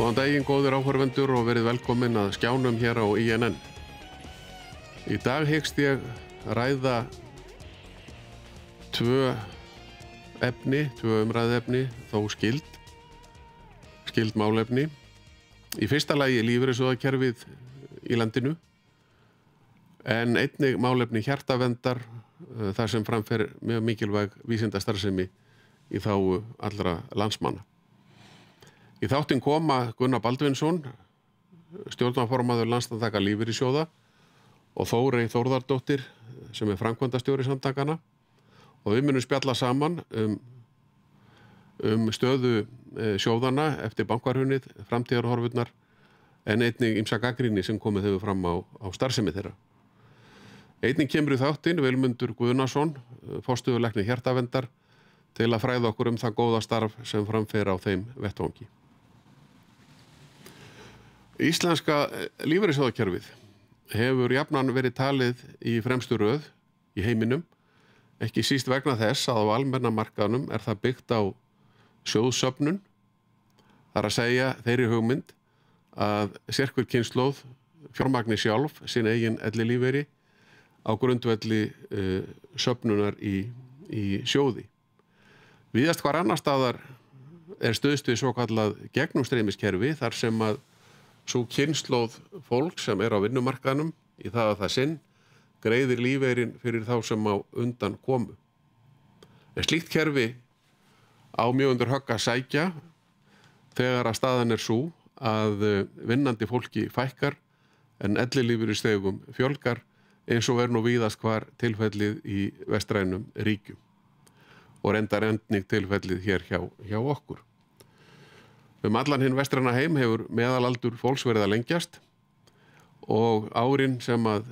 Góðan daginn, góðir áhorfendur og verið velkomin að skjánum hér á INN. Í dag hyggst ég ræða tvö umræðuefni, þó skild málefni. Í fyrsta lagi lífeyrissjóðakerfið í landinu, en einnig málefni hjartaverndar, þar sem framfer mjög mikilvæg vísindastarfsemi í þágu allra landsmanna. Í þáttinn koma Gunnar Baldvinsson, stjórnarformaður Landssamtaka lífeyrissjóða, og Þórey Þórðardóttir, sem framkvæmdastjóri samtakanna, og við munum spjalla saman stöðu sjóðanna eftir bankahrunið, framtíðarhorfurnar, en einnig ýmsa gagnrýni sem komið hefur fram á starfsemi þeirra. Einnig kemur í þáttinn Vilmundur Guðnason, forstöðulæknir hjartaverndar, til að fræða okkur það góða starf sem framfer á þeim vettvangi. Íslenska lífeyrissjóðakerfið hefur jafnan verið talið í fremstu röð í heiminum, ekki síst vegna þess að á almenna markaðnum það byggt á sjóðsöfnun, þar að segja þeirri hugmynd að sérhver kynslóð fjármagni sjálf sinn eigin ellilífeyri á grundvelli söfnunar í sjóði. Víðast hvar annar staðar stuðst við svokallað gegnumstreymiskerfi, þar sem að sú kynslóð fólk sem á vinnumarkaðnum í það sinn greiðir lífeyrin fyrir þá sem á undan komu. En slíkt kerfi á mjög undir högg að sækja þegar að staðan sú að vinnandi fólki fækkar en ellilífeyrisþegum fjölgar, eins og nú víðast hvar tilfellið í vestrænum ríkjum og reyndar endning tilfellið hér hjá okkur. Allan hinn vestræna heim hefur meðalaldur fólks verið að lengjast og árin sem að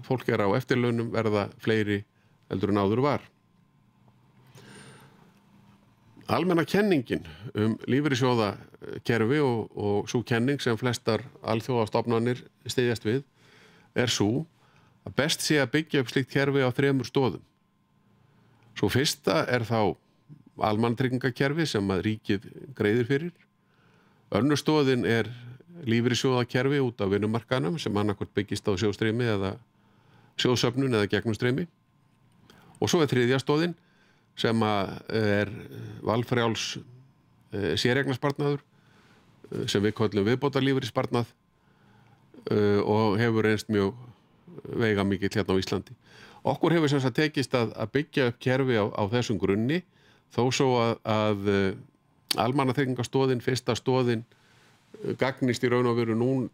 fólk á eftirlaunum verða fleiri heldur en áður var. Almenna kenningin lífeyrissjóðakerfi og sú kenning sem flestar alþjóðastofnanir styðjast við sú að best sé að byggja upp slíkt kerfi á 3 stoðum. Sú fyrsta þá almannatryggingakerfi sem að ríkið greiðir fyrir. Önnur stoðin lífeyrissjóðakerfi út af vinnumarkaðnum sem annaðhvort byggist á sjóðstreymi eða sjóðsöfnun eða gegnumstreymi. Og svo þriðja stoðin sem valfrjáls séreignarsparnaður sem við köllum viðbótarlífeyrissparnað og hefur reynst mjög veigamikill hérna á Íslandi. Okkur hefur sem sagt tekist að byggja upp kerfi á þessum grunni, þó svo að almannatryggingastoðin, fyrsta stoðin, gagnist í raun og veru nú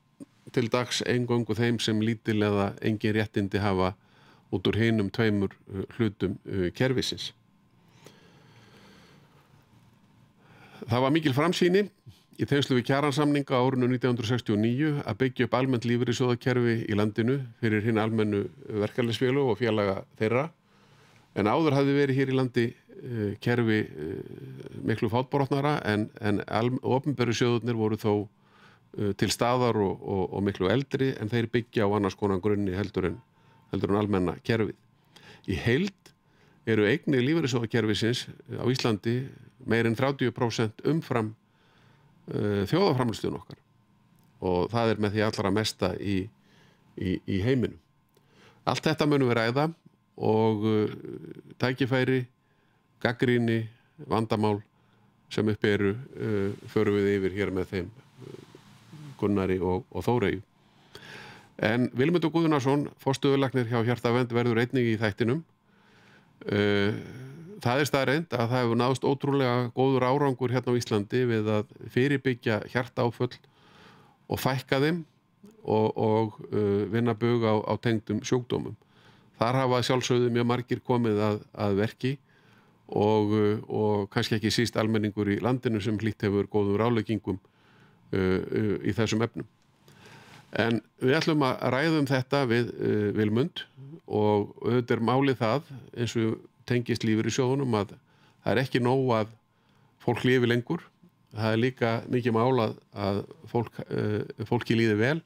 til dags eingöngu þeim sem lítil eða engin réttindi hafa út úr hinum 2 hlutum kerfisins. Það var mikil framsýni í tengslum við kjarasamninga á árinu 1969 að byggja upp almennt lífeyrissjóðakerfi í landinu fyrir hin almennu verkalýðsfélög og félaga þeirra, en áður hafði verið hér í landi kerfi miklu fátbrotnara en opinberu sjóðirnir voru þó til staðar og miklu eldri, en þeir byggja á annars konar grunni heldur en almenna kerfið. Í heild eru eignir lífeyrissjóðakerfisins á Íslandi meir en 30% umfram þjóðarframleiðsluna okkar, og það með því allra mesta í heiminum. Allt þetta munum við ræða og tækifæri, gagnrýni, vandamál sem uppi eru förum við yfir hér með þeim Gunnari og Þóreyju. En Vilmundur Guðnason, forstöðulæknir hjá Hjartavernd, verður einnig í þættinum. Það staðreynd að það hefur náðst ótrúlega góður árangur hérna á Íslandi við að fyrirbyggja hjartaáföll og fækka þeim og vinna bug á tengdum sjúkdómum. Þar hafa sjálfsögðu mjög margir komið að verki og kannski ekki síst almenningur í landinu sem hlýtt hefur góðum ráðleggingum í þessum efnum. En við ætlum að ræða þetta við Vilmund, og auðvitað málið það, eins og tengist lífeyrissjóðunum, að það ekki nóg að fólk lifi lengur. Það líka mikið mál að fólki líði vel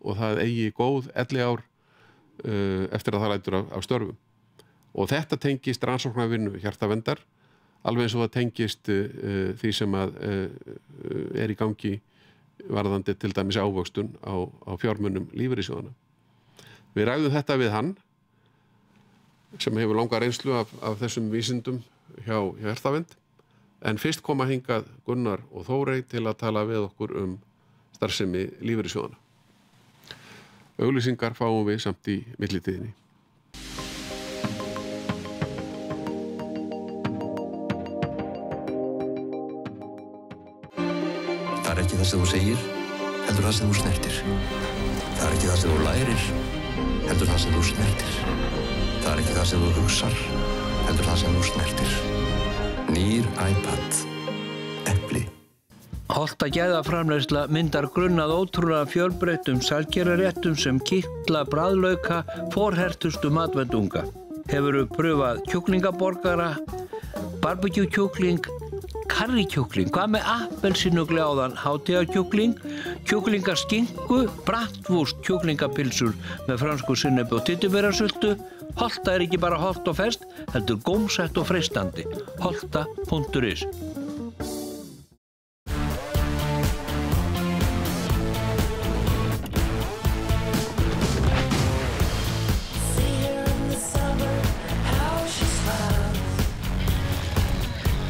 og það eigi góð elliár eftir að það lætur af störfum. Og þetta tengist rannsóknarvinnu hjartaverndar, alveg eins og það tengist því sem í gangi varðandi til dæmis ávöxtun á fjármunum lífeyrissjóðanna. Við ræðum þetta við hann sem hefur langa reynslu af þessum vísindum hjá Erthavind, en fyrst koma hingað Gunnar og Þórey til að tala við okkur starfsemi lífeyrissjóðanna. Auglýsingar fáum við samt í millitíðinni. Það er ekki það sem þú segir, heldur það sem þú snertir. Það er ekki það sem þú lærir, heldur það sem þú snertir. Það er ekki það sem þú hugsar, heldur það sem þú snertir. Nýr iPad. Epli. Holta gæðaframleiðsla myndar grunn að ótrúlega fjölbreyttum sælgeraréttum sem kitla, bragðlauka, forhertustu matvendunga. Hefurðu pröfað kjúklingaborgara, barbecue-kjúkling, karríkjúkling, hvað með appelsínugljáðan, hátíðarkjúkling, kjúklingaskinku, bratwurst, kjúklingapylsur með fransku sinnepi og tyttiberasultu. Holta er ekki bara holt og ferskt, heldur gómsætt og freistandi. Holta.is.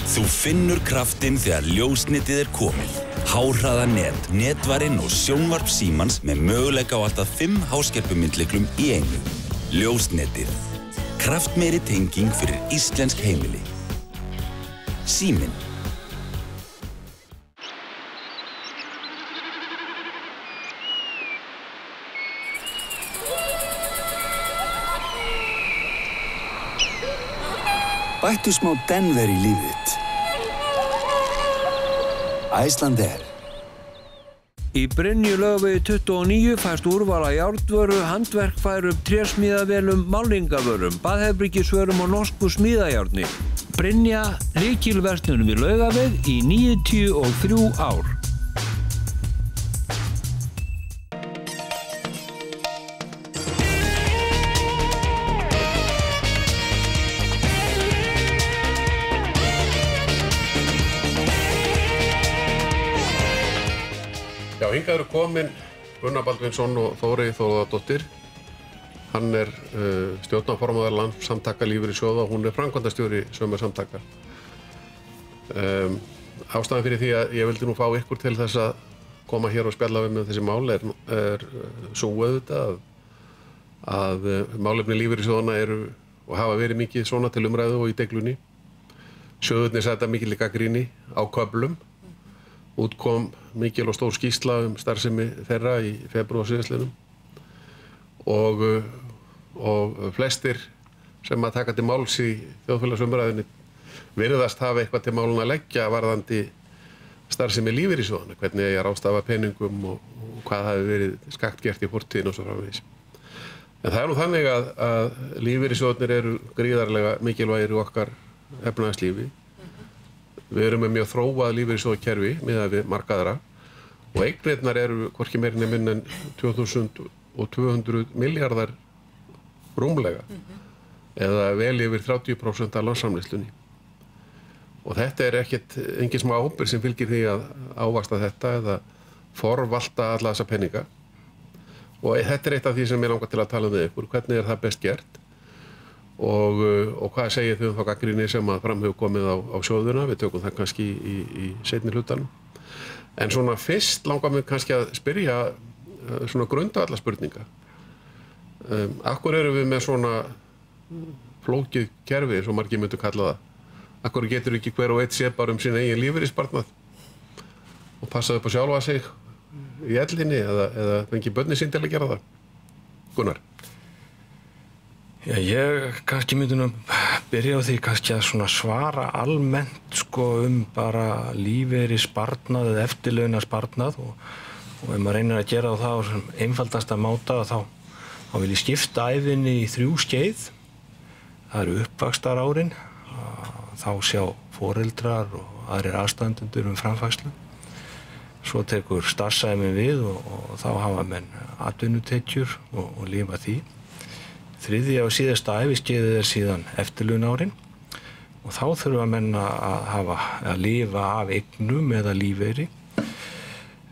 Þú finnur kraftinn þegar ljósnetið er komið. Háhraðanet, netvarinn og sjónvarp Símans með möguleika á allt að 5 háskerpumyndlyklum í einu. Ljósnetið. Kraftmeiri tenging fyrir íslensk heimili. Síminn. Bættu smá Denver í lífið þitt. Icelandair. Í Brynju Laugavegi 29 fæst úrval af járnvöru, handverkfærum, trésmíðavélum, málningavörum, baðherbergisvörum og norsku smíðajárni. Brynja lykilverslun við Laugaveg í 93 ár. Já, hingað eru komin Gunnar Baldvinsson og Þórey Þórðardóttir. Hann er stjórnarformaður Landssamtaka lífeyrissjóða og hún er framkvæmdastjóri sömu samtaka. Ástæðan fyrir því að ég vildi nú fá ykkur til þess að koma hér og spjalla við með þessi mál er sú auðvitað að málefni lífeyrissjóðanna eru og hafa verið mikið svona til umræðu og í deiglunni. Sjóðirnir sæta mikil gagnrýni á köflum. Útkom mikil og stór skýrsla starfsemi þeirra í febrúar síðastliðnum og flestir sem að taka til máls í þjóðfélagsumræðunni virðast hafa eitthvað til málun að leggja varðandi starfsemi lífeyrissjóðanna, hvernig eigi að ráðstafa peningum og hvað hafi verið skakt gert í fortíðinni og svo framvegis. En það er nú þannig að lífeyrissjóðarnir eru gríðarlega mikilvægir í okkar efnahagslífi. Við erum með mjög þróað lífeyrissjóðakerfi miðað við markaðra og eignirnar eru hvorki meira né minna en 2200 milljarðar rúmlega eða vel yfir 30% af landsframleiðslunni. Og þetta er engin smá ábyrgð sem fylgir því að ávaxta þetta eða forvalta alla þessa peninga. Og þetta er eitt af því sem ég langar til að tala um við ykkur. Hvernig er það best gert? Og hvað segir þau þá gagnrýni sem að fram hefur komið á sjóðuna? Við tökum það kannski í seinni hlutanum. En svona fyrst langar mig kannski að spyrja svona grundvallarspurninga. Af hverju erum við með svona flókið kerfi, eins og margir myndu kalla það? Af hverju getur ekki hver og einn séð bara sín eigin lífeyrissparnað og passað upp á sjálfa sig í ellinni eða fengi börnin sín til að gera það? Gunnar? Já, ég kannski myndi nú byrja á því kannski að svona svara almennt bara lífeyrissparnað eða eftirlaunasparnað og ef maður reynir að gera það á sem einfaldasta máta þá vil ég skipta ævinni í 3 skeið. Það eru uppvaxtarárin, þá sjá foreldrar og aðrir aðstandendur framfærslu. Svo tekur starfsæmin við og þá hafa menn atvinnutekjur og lifa því. Þriðja og síðasta æviskeiðið er síðan eftirlaunaárin og þá þurfa menn að lifa af eignum eða lífeyri.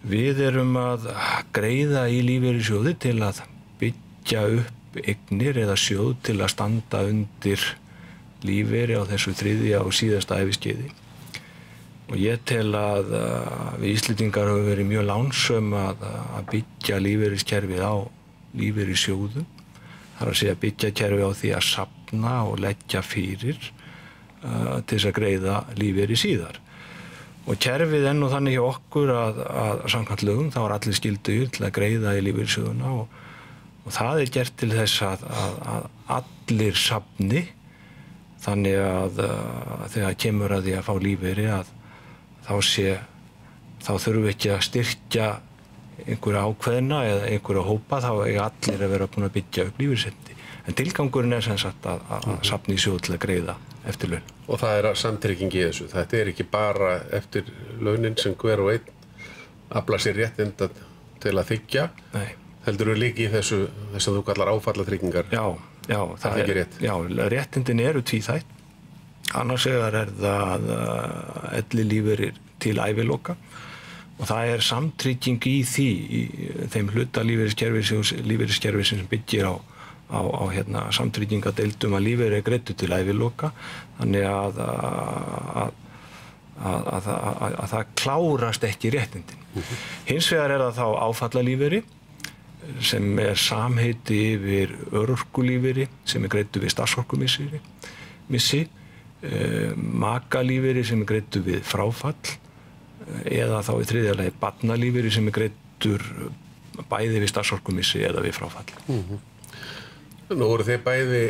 Við erum að greiða í lífeyrissjóði til að byggja upp eignir eða sjóð til að standa undir lífeyri á þessu þriðja og síðasta æviskeiði. Og ég tel að við Íslendingar höfum verið mjög lánsöm að byggja lífeyriskerfið á lífeyrissjóðum. Það er að segja byggja kerfið á því að safna og leggja fyrir til þess að greiða lífeyri síðar. Og kerfið nú þannig hjá okkur að samkvæmt lögum þá allir skyldugir til að greiða í lífeyrissjóðuna og það gert til þess að allir safni þannig að þegar kemur að því að fá lífeyri að þá þurfum við ekki að styrkja einhverja ákveðna eða einhverja hópa, þá eiga allir að vera búin að byggja upp lífeyrisréttindi. En tilgangurinn sem sagt að safna í sjóð til að greiða eftir laun. Og það samtrygging í þessu. Þetta ekki bara eftir launin sem hver og einn afla sér réttinda til að þiggja. Nei. Heldur við líka í þessu sem þú kallar áfallatryggingar. Já, það ekki rétt. Já, réttindin eru tvíþætt. Annars vegar það ellilífeyrir til æviloka og það samtrygging í því, í þeim hluta lífeyriskerfis sem byggir á samtryggingadeildum að lífeyri greiddur til æviloka, þannig að það klárast ekki réttindin. Hins vegar það þá áfallalífeyri sem samheiti yfir örorkulífeyri sem greiddur við starfsorkumissi, makalífeyri sem greiddur við fráfall eða þá í þriðja lagi barnalífeyri sem greiddur bæði við starfsorkumissi eða við fráfall. Nú eru þið bæði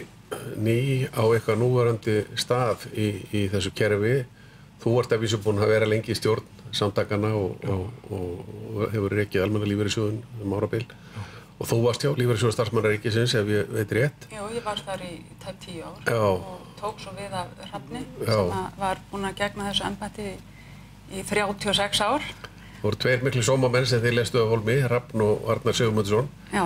ný á eitthvað núverandi stað í þessu kerfi. Þú ert að vísu búin að vera lengi í stjórn samtakana og hefur rekið almenna lífeyrissjóðun árabil. Og þú varst hjá lífeyrissjóði starfsmanna ríkisins, ef ég veit rétt. Já, ég var þar í tæp 10 ár og tók svo við af Hrafni sem var búin að gegna þessu embætti í 36 ár. Það voru tveir miklu sómamenn sem þið lestu af hólmi, Hrafn og Arnar Sigmundsson. Já.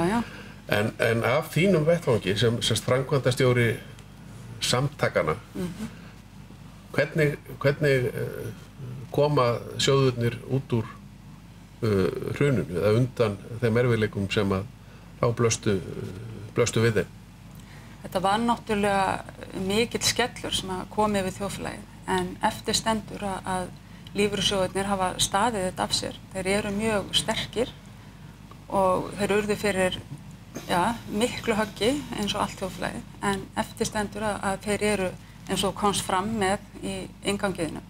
En af þínum vettvangi sem framkvæmdastjóri samtakana, hvernig koma sjóðurnir út úr hruninu eða undan þeim erfiðleikum sem að þá blöstu við þeim? Þetta var náttúrulega mikill skellur sem kom yfir þjóðfélagið en eftir stendur að lífeyrissjóðirnir hafa staðið þetta af sér. Þeir eru mjög sterkir og þeir urðu fyrir miklu höggi eins og allt þjóðfélagið en eftir stendur að þeir eru eins og komst fram með í inngangiðinu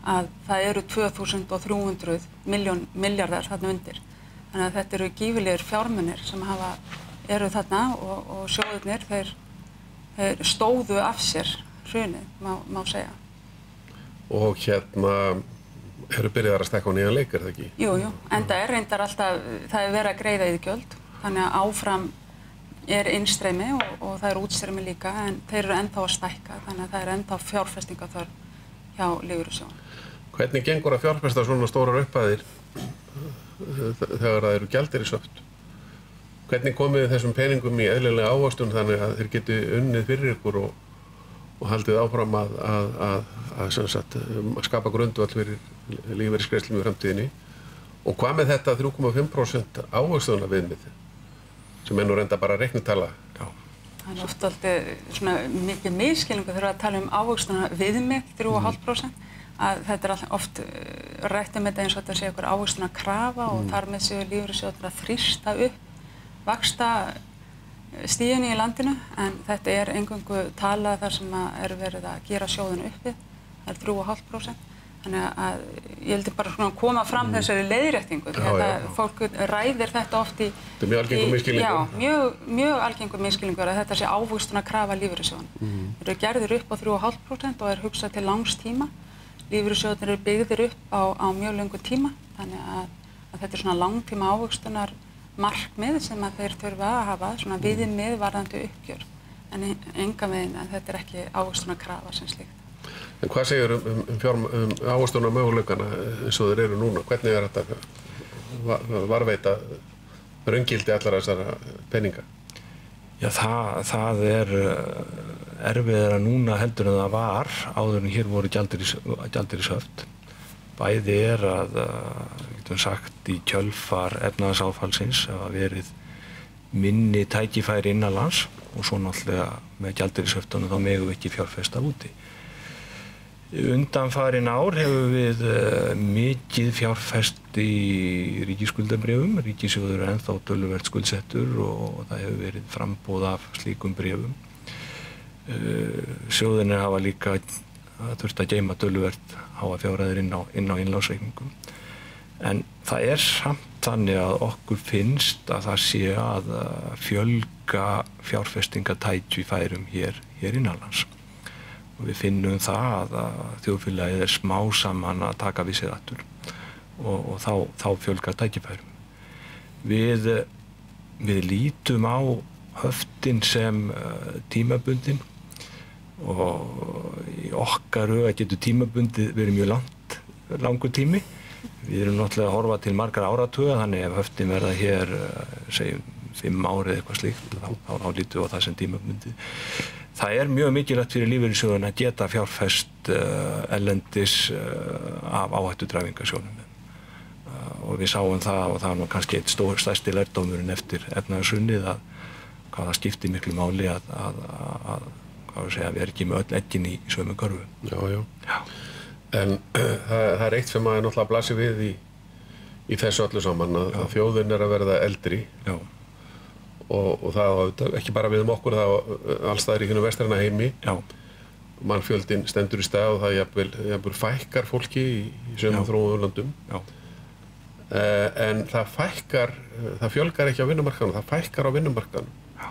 að það eru 2300 milljarðar þarna undir. Þannig að þetta eru gífurlegir fjármunir sem eru þarna og sjóðirnir þeir stóðu af sér hrunið, má segja. Og eru byrjaðar að stekka á nýjan leik, það ekki? Jú, enda reyndar alltaf, það verið að greiða iðgjöld, þannig að áfram innstreymi og það útstreymi líka, en þeir eru ennþá að stækka, þannig að það ennþá fjárfestingaþörf hjá lífeyrissjóðum. Hvernig gengur að fjárfesta svona stórar upphæðir þegar það eru gjaldeyrishöft? Hvernig komið þessum peningum í eðlilega ávöxtun þannig að þeir geti unnið fyrir ykkur og haldið áfram að skapa grundvöll fyrir lífeyrisgreiðslum í framtíðinni? Og hvað með þetta 3,5% ávöxtunar viðmið sem nú reynda bara reiknitala? Það oft alltaf mikið misskilningu þegar að tala ávöxtunar viðmið 3,5%. Að þetta oft rætt þetta eins og þetta sé einhver ávöxtunar krafa og þar með séu lífeyrissjóðir að þrýsta upp vaxtastiginu í landinu en þetta eingöngu talað þar sem verið að gera sjóðinu uppi, það 3,5%. Þannig að ég heldur bara koma fram þessari leiðréttingu þegar fólk ræðir þetta oft í... Þetta mjög algengur misskilningur. Já, mjög algengur misskilningur að þetta sé ávöxtunar krafa lífeyrissjóðanna. Þeir eru gerðir upp á 3,5% og hugsað til langs tíma. Lífeyrissjóðirnir eru byggðir upp á mjög löngu tíma, þannig að þetta svona langtíma ávöxtunar markmið sem þeir þurfa að hafa, svona viðmið varðandi uppgjör, en engan veginn að þetta ekki ávöxtunar krafa sem slíkt. En hvað segir ávöxtunar möguleikana eins og þeir eru núna? Hvernig þetta varveita raungildi allar þessara peninga? Já, það erfiðara núna heldur en það var áður en hér voru gjaldeyrishöft Bæði að, getum sagt, í kjölfar efnahagsáfallsins hafa verið minni tækifæri innanlands og svo náttúrulega með gjaldeyrishöftunum þá megum við ekki fjárfesta úti. Undanfarin ár hefur við mikið fjárfest í ríkisskuldabréfum. Ríkissjóður er ennþá töluvert skuldsettur og það hefur verið framboð af slíkum bréfum. Sjóðirnir hafa líka þurft að geyma töluvert háa fjárhæðir inn á innlánsreikningum. En það er samt þannig að okkur finnst að það sé að fjölga fjárfestingatækifærum hér innanlands. Og við finnum það að þjóðfélagið er smá saman að taka við sér aftur og þá fjölgar tækifærum. Við lítum á höftin sem tímabundin og í okkar huga getur tímabundið verið mjög langur tími. Við erum náttúrulega að horfa til margar áratuga, þannig ef höftin verða hér, segjum 5 ár eða eitthvað slíkt, þá lítum við á það sem tímabundið. Það er mjög mikilvægt fyrir lífeyrissjóðina að geta fjárfest erlendis af áhættudræfingasjónum. Og við sáum það og það var kannski eitt stærsti lærdómurinn eftir efnahagshrunið að hvað það skiptir miklu máli að við erum ekki með öll eggin í sömu körfu. Já. En það er eitt sem maður náttúrulega blasir við í þessu öllu saman að þjóðin er að verða eldri. Já. Og það ekki bara við okkur, það alls staðar í hinum vestræna heimi. Já. Mannfjöldinn stendur í stað og það jafnvel fækkar fólki í sömum þróuðum löndum. Já. En það fjölgar ekki á vinnumarkaðnum, það fækkar á vinnumarkaðnum. Já.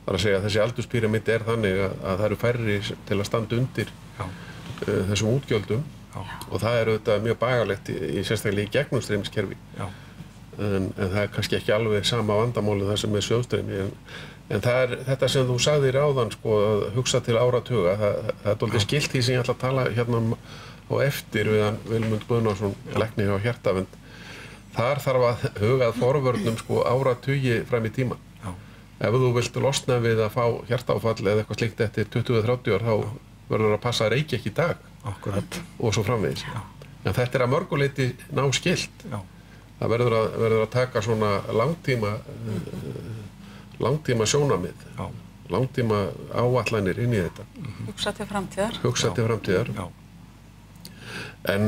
Það er að segja að þessi aldurspíramíd er þannig að það eru færri til að standa undir þessum útgjöldum. Já. Og það er auðvitað mjög bagalegt sérstaklega í gegnumstreymiskerfi. Já. En það er kannski ekki alveg sama vandamáli það sem er sjóðstreymi. En það er þetta sem þú sagðir áðan, sko, að hugsa til áratuga. Það er dálítið skylt því sem ég ætla að tala hérna á eftir við hann Vilmund Guðnason, lækni hjá Hjartavernd. Þar þarf að huga að forvörnum, sko, áratugi fram í tímann. Já. Ef þú vilt losna við að fá hjartaáfall eða eitthvað slíkt eftir 20-30 ár, þá verður að passa að reykja ekki í dag. Akkurat. Og svo framvegis. Já. En þetta er að mörgu leyti náskylt. Já. Það verður að taka svona langtíma sjónarmið, langtíma áætlanir inn í þetta. Hugsa til framtíðar. Hugsa til framtíðar. Já. En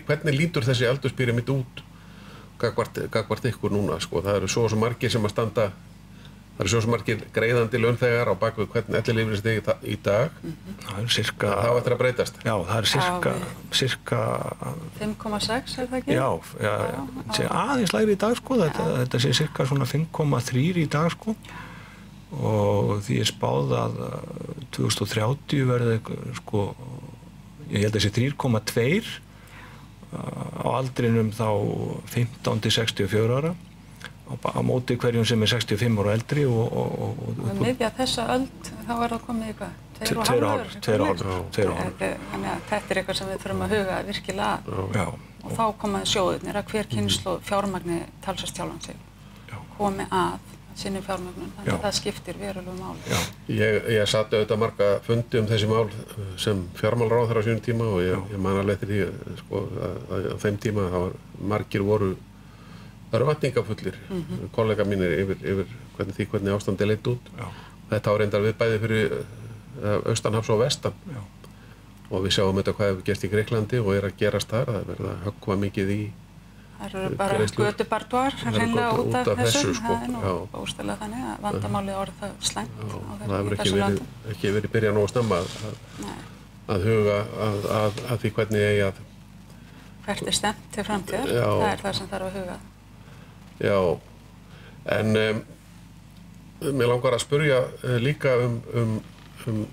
hvernig lítur þessi aldurspíramíd út gagnvart ykkur núna, sko? Það eru svo margir sem að standa. Það eru svo margir greiðandi launþegar á bakvið hvernig ellilífeyrisþegi í dag. Það er sirka... Það á eftir að breytast. Já, það er sirka 5,6 er það ekki? Já, aðeins lægri í dag, sko. Þetta sé sirka svona 5,3 í dag, sko. Og því er spáð að 2030 verði, sko, ég held að sé 3,2 á aldrinum þá 15 til 64 ára. Á móti hverjum sem er 65 ára eldri og miðja þessa öld þá er það komið í hvað? 2,5. Þannig að þetta er eitthvað sem við þurfum að huga virkilega að. Og þá koma sjóðirnir að hver kynslóð fjármagni talsvert sjálfan sig komi að sinni fjármagnun. Þannig að það skiptir verulegu máli. Ég satt auðvitað marga fundi þessi mál sem fjármálaráðherra á sínum tíma og ég man alveg eftir því, sko, að á þeim tíma margir voru örvæntingafullir, kollega mínir yfir hvernig ástandi leit út. Já. Þetta á reyndar við bæði fyrir austanhafs og vestan. Já. Og við sjáum þetta hvað hefur gerst í Greiklandi og er að gerast þar. Það verður að höggva mikið í það eru bara götubarduar hreinlega út af þessu. Sko. Það er nú óstæðlega þannig að vandamálið orðið það slæmt á þessu landi. Það hefur ekki verið byrjað nógu snemma að huga að því hvernig eigi að... Hvert er stefnt til framtíðar, það er það sem þarf að huga. Já, en mér langar að spyrja líka um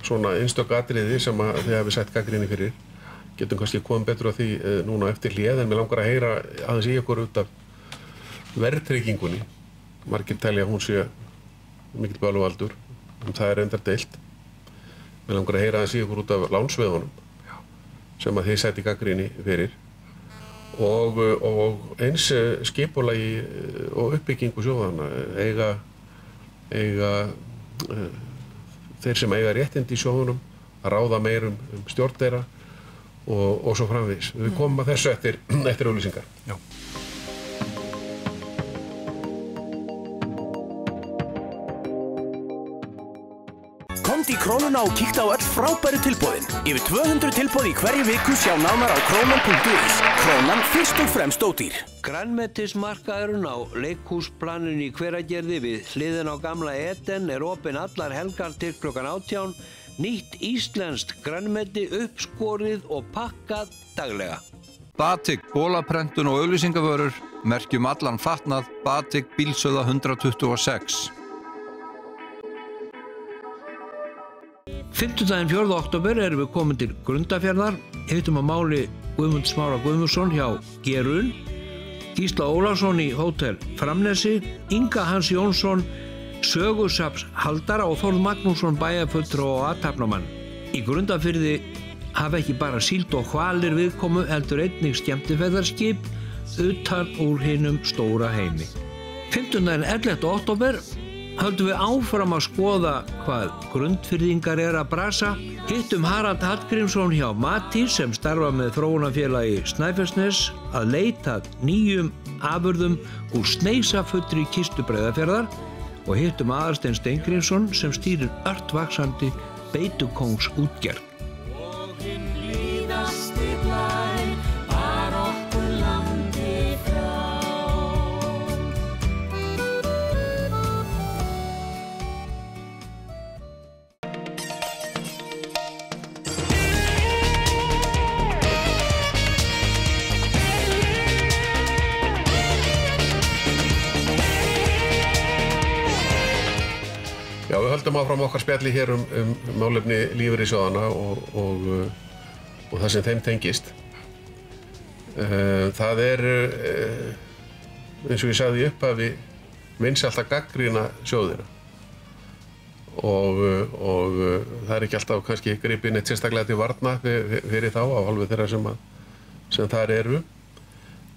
svona einstök atriði sem þið hafið sett gagnrýni fyrir. Getum kannski komið betur á því núna eftir hléð, en mér langar að heyra aðeins í ykkur út af verðtryggingunni. Margir telja að hún sé mikill bölvaldur, það er reyndar deilt. Mér langar að heyra aðeins í ykkur út af lánsveðunum sem að þið setti gagnrýni fyrir. Og eins skipulagi og uppbyggingu sjóðanna eiga þeir sem eiga réttindi í sjóðunum að ráða meir stjórn þeirra, og svo framvegis. Við komum að þessu eftir auglýsingar. Já. Komdu í Krónuna og kíktu á öll frábæru tilboðin. Yfir 200 tilboð í hverju viku, sjá nánar á krónan.is. Krónan fyrst og fremst ódýr. Grænmetismarkaðurinn á leikhúsplaninu í Hveragerði við hliðina á gamla Eden opinn allar helgar til klukkan 18. Nýtt íslenskt grænmeti uppskorið og pakkað daglega. Batik, bólaprentun og auglýsingavörur, merkjum allan fatnað, Batik Bílsöða 126. Fimmtudaginn 4. október erum við komin til Grundarfjarðar, hittum að máli Guðmund Smára Guðmundsson hjá Gerun, Gísla Ólafsson í Hótel Framnesi, Inga Hans Jónsson, sögusafnshaldara og Þórð Magnússon bæjarfulltrúa og athafnamann. Í Grundarfirði hafa ekki bara síld og hvalir viðkomu heldur einnig skemmtiferðarskip utan úr hinum stóra heimi. Fimmtudaginn 11. október höldum við áfram að skoða hvað Grundfirðingar að brasa. Hittum Harald Hallgrímsson hjá Mati sem starfa með þróunarfélagi Snæfellsnes að leita nýjum afurðum úr sneisafulli kistu Breiðafjarðar og hittum Aðalstein Steingrímsson sem stýrir ört vaxandi beitukóngsútgerð. Já, við höldum áfram okkar spjalli hér málefni lífeyrissjóðanna og það sem þeim tengist. Það eins og ég sagði í upphafi, vinsælt að gagnrýna sjóðina og það ekki alltaf kannski gripið neitt sérstaklega til varna fyrir þá af hálfu þeirra sem þar eru.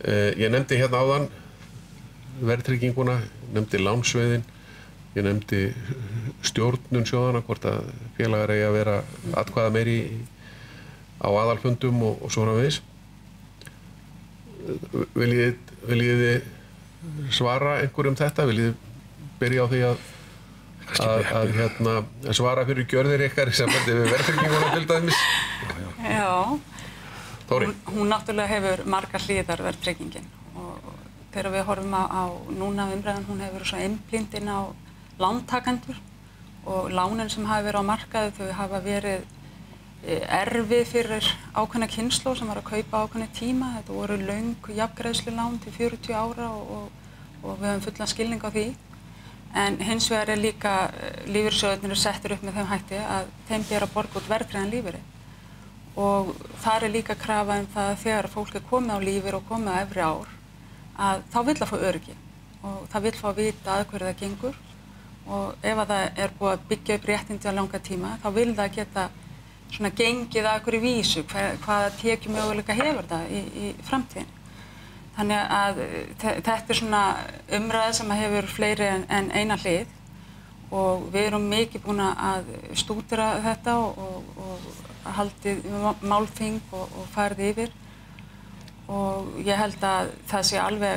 Ég nefndi hérna áðan verðtrygginguna, nefndi lánsveðin, ég nefndi stjórnun sjóðana, hvort að félagar eigi að vera atkvæða meiri á aðalfundum og svona viðs. Viljið þið svara einhverjum þetta? Viljið þið byrja á því að svara fyrir gjörðir ykkar í sambandi við verðtrygginguna til dæmis? Já. Þóri? Hún náttúrulega hefur margar hliðar verðtryggingin og þegar við horfum á núna umræðan, hún hefur svo einblínd inn á lántakendur og lánin sem hafa verið á markaði, þau hafa verið erfið fyrir ákveðna kynslóð sem var að kaupa ákveðna tíma. Þetta voru löng jafngreiðslulán til 40 ára og við höfum fullan skilning á því. En hins vegar líka lífeyrissjóðirnir settir upp með þeim hætti að þeim ber að borga út verðtryggðan lífeyri. Og þar líka krafa það að þegar fólk komið á lífeyri og komið á efri ár, að þá vill það fá öryggi og það vill fá að vita að hverju það gengur. Og ef að það búið að byggja upp réttindi á langa tíma, þá vil það geta svona gengið að einhverju vísu, hvaða tekjumöguleika hefur það í framtíðinni. Þannig að þetta svona umræða sem hefur fleiri en eina hlið og við erum mikið búin að stúdera þetta og haldið málþing og farið yfir. Og ég held að það sé alveg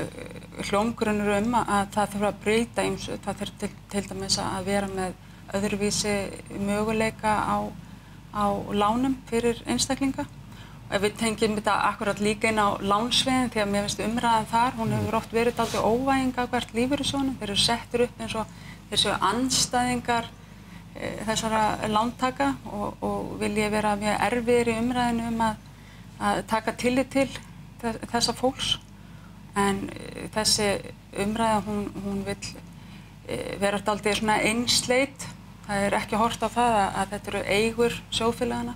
hljómgrunnur að það þurfa að breyta ýmsu. Það þurfa til dæmis að vera með öðruvísi möguleika á lánum fyrir einstaklinga. Og ef við tengjum þetta akkurat líka inn á lánsveðin, því að mér finnst umræðan þar, hún hefur oft verið dálítið óvæging gagnvart lífeyrissjóðunum. Þeir eru settir upp eins og þeir séu andstæðingar þessara lántaka og vilja vera mjög erfiðir í umræðinu að taka tillit til þessa fólks, en þessi umræða hún vill vera dálítið svona einsleit. Það ekki horft á það að þetta eru eigur sjóðfélagana.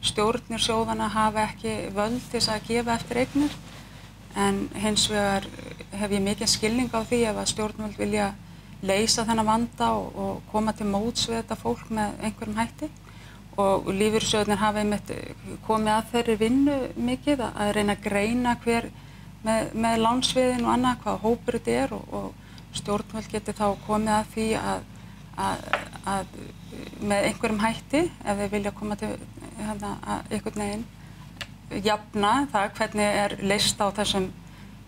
Stjórnir sjóðana hafa ekki völd til þess að gefa eftir eignir, en hins vegar hef ég mikinn skilning á því ef að stjórnvöld vilja leysa þennan vanda og koma til móts við þetta fólk með einhverjum hætti. Og lífeyrissjóðirnir hafa einmitt komið að þeirri vinnu mikið að reyna að greina hver með lánsviðin og annað, hvaða hópur þetta og stjórnvöld geti þá komið að því að með einhverjum hætti, ef þeir vilja koma til einhvern veginn jafna það hvernig leyst á þessum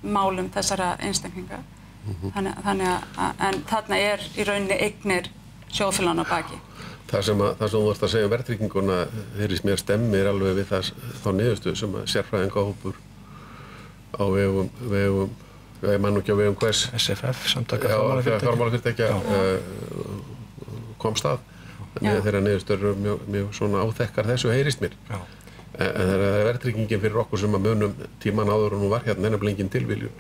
málum þessara einstaklinga. Þannig að en þarna í rauninni eignir sjóðfélaganna baki. Það sem þú ert að segja verðtrygginguna heyrist mér stemmir alveg við þá niðurstöðu sem að sérfræðingahópur á vegum ég man nú ekki á vegum hvers SFF, samtaka fjármálafyrirtækja komst að. Þannig að þeirra niðurstöður eru mjög svona áþekkar þessu heyrist mér. En það verðtryggingin fyrir okkur sem að munum tíman áður og nú var hérna engin tilviljun.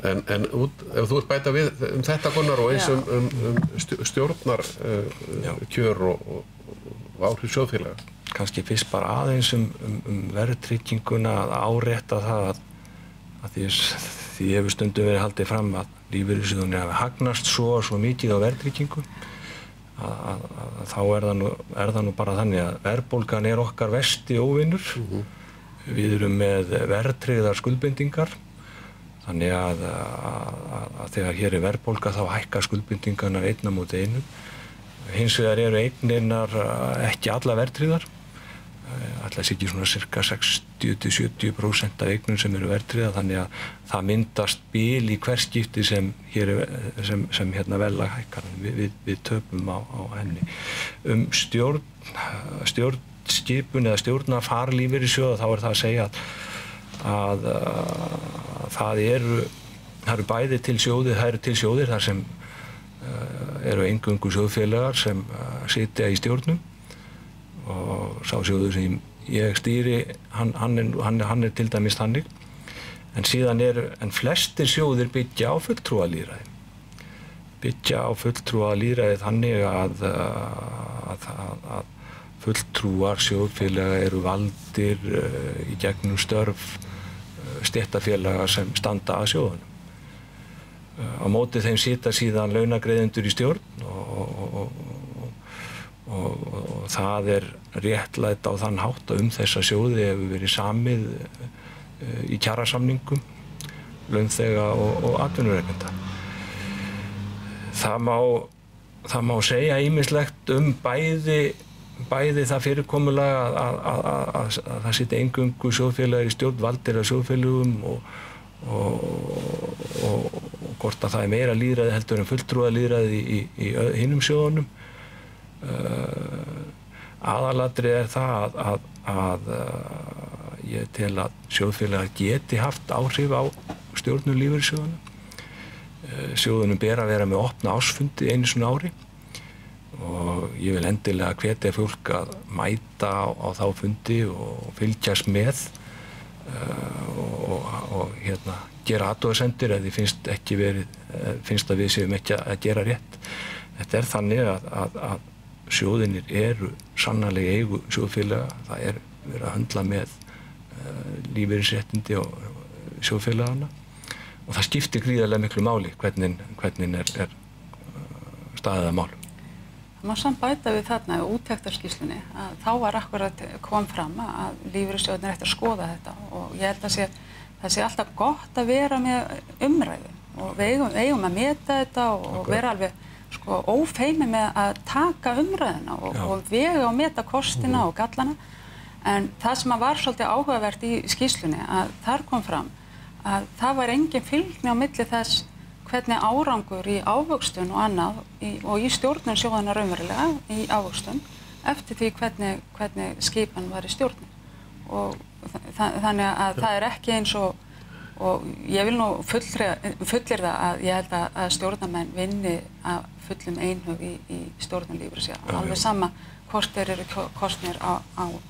En ef þú ert bæta við þetta Gunnar og eins stjórnar kjör og áhrif sjóðfélaga. Kannski fyrst bara aðeins verðtrygginguna að árétta það að því hefur stundum verið haldið fram að lífeyrissjóðunum hafi hagnast svo mikið á verðtryggingu að þá það nú bara þannig að verðbólgan okkar versti óvinur. Við erum með verðtryggðar skuldbindingar. Þannig að þegar hér verðbólga þá hækka skuldbindingarnar einn á móti einu. Hins vegar eru eignirnar ekki alla verðtryggðar. Ætla sé ekki svona cirka 60-70% af eignum sem eru verðtryggðar, þannig að það myndast bil í hvert skipti sem verðlag hækkar. Við töpum á henni. Stjórnskipun eða stjórnarfar lífeyrissjóða þá það að segja að það eru bæði til sjóðir þar sem eru eingöngu sjóðfélagar sem sitja í stjórnum og sá sjóður sem ég stýri hann til dæmis þannig en síðan en flestir sjóðir byggja á fulltrúalýðræði þannig að fulltrúar sjóðfélaga eru valdir í gegnum störf stéttarfélaga sem standa að sjóðunum. Á móti þeim sitja síðan launagreiðendur í stjórn og það réttlætt á þann hátt að þessa sjóði hefur verið samið í kjarasamningum launþega og atvinnurekenda. Það má segja ýmislegt bæði það fyrirkomulag að það sitja eingöngu sjóðfélagar í stjórn valdir af sjóðfélögum og hvort að það meira lýðræði heldur en fulltrúalýðræði í hinum sjóðunum. Aðalatriði það að ég tel að sjóðfélagar geti haft áhrif á stjórnum lífeyrissjóðunum. Sjóðunum ber að vera með opna ársfundi einu sinni ári og ég vil endilega hvetja fólk að mæta á þá fundi og fylgjast með og gera athugasemdir ef því finnst að við séum ekki að gera rétt. Þetta þannig að sjóðinir eru sannarlega eigu sjóðfélaga. Það verið að höndla með lífeyrisréttindi og sjóðfélagana og það skiptir gríðarlega miklu máli hvernig staðið að málum. Það má samt bæta við þarna í úttektarskýrslunni að þá var akkurat kom fram að lífeyrissjóðirnir ættu að skoða þetta og ég held að það sé alltaf gott að vera með umræðu og við eigum að meta þetta og vera alveg ófeimið með að taka umræðuna og vega og meta kostina og gallana. En það sem var svolítið áhugavert í skýrslunni að þar kom fram að það var engin fylgni á milli þess hvernig árangur í ávöxtun og annað og í stjórnun sjóðanna raunverulega í ávöxtun eftir því hvernig skipan var í stjórnun. Og þannig að það ekki eins og ég vil nú fullyrða að ég held að stjórnarmenn vinni að fullum einhug í stjórnun lífeyrissjóða. Alveg sama hvort þeir eru kosnir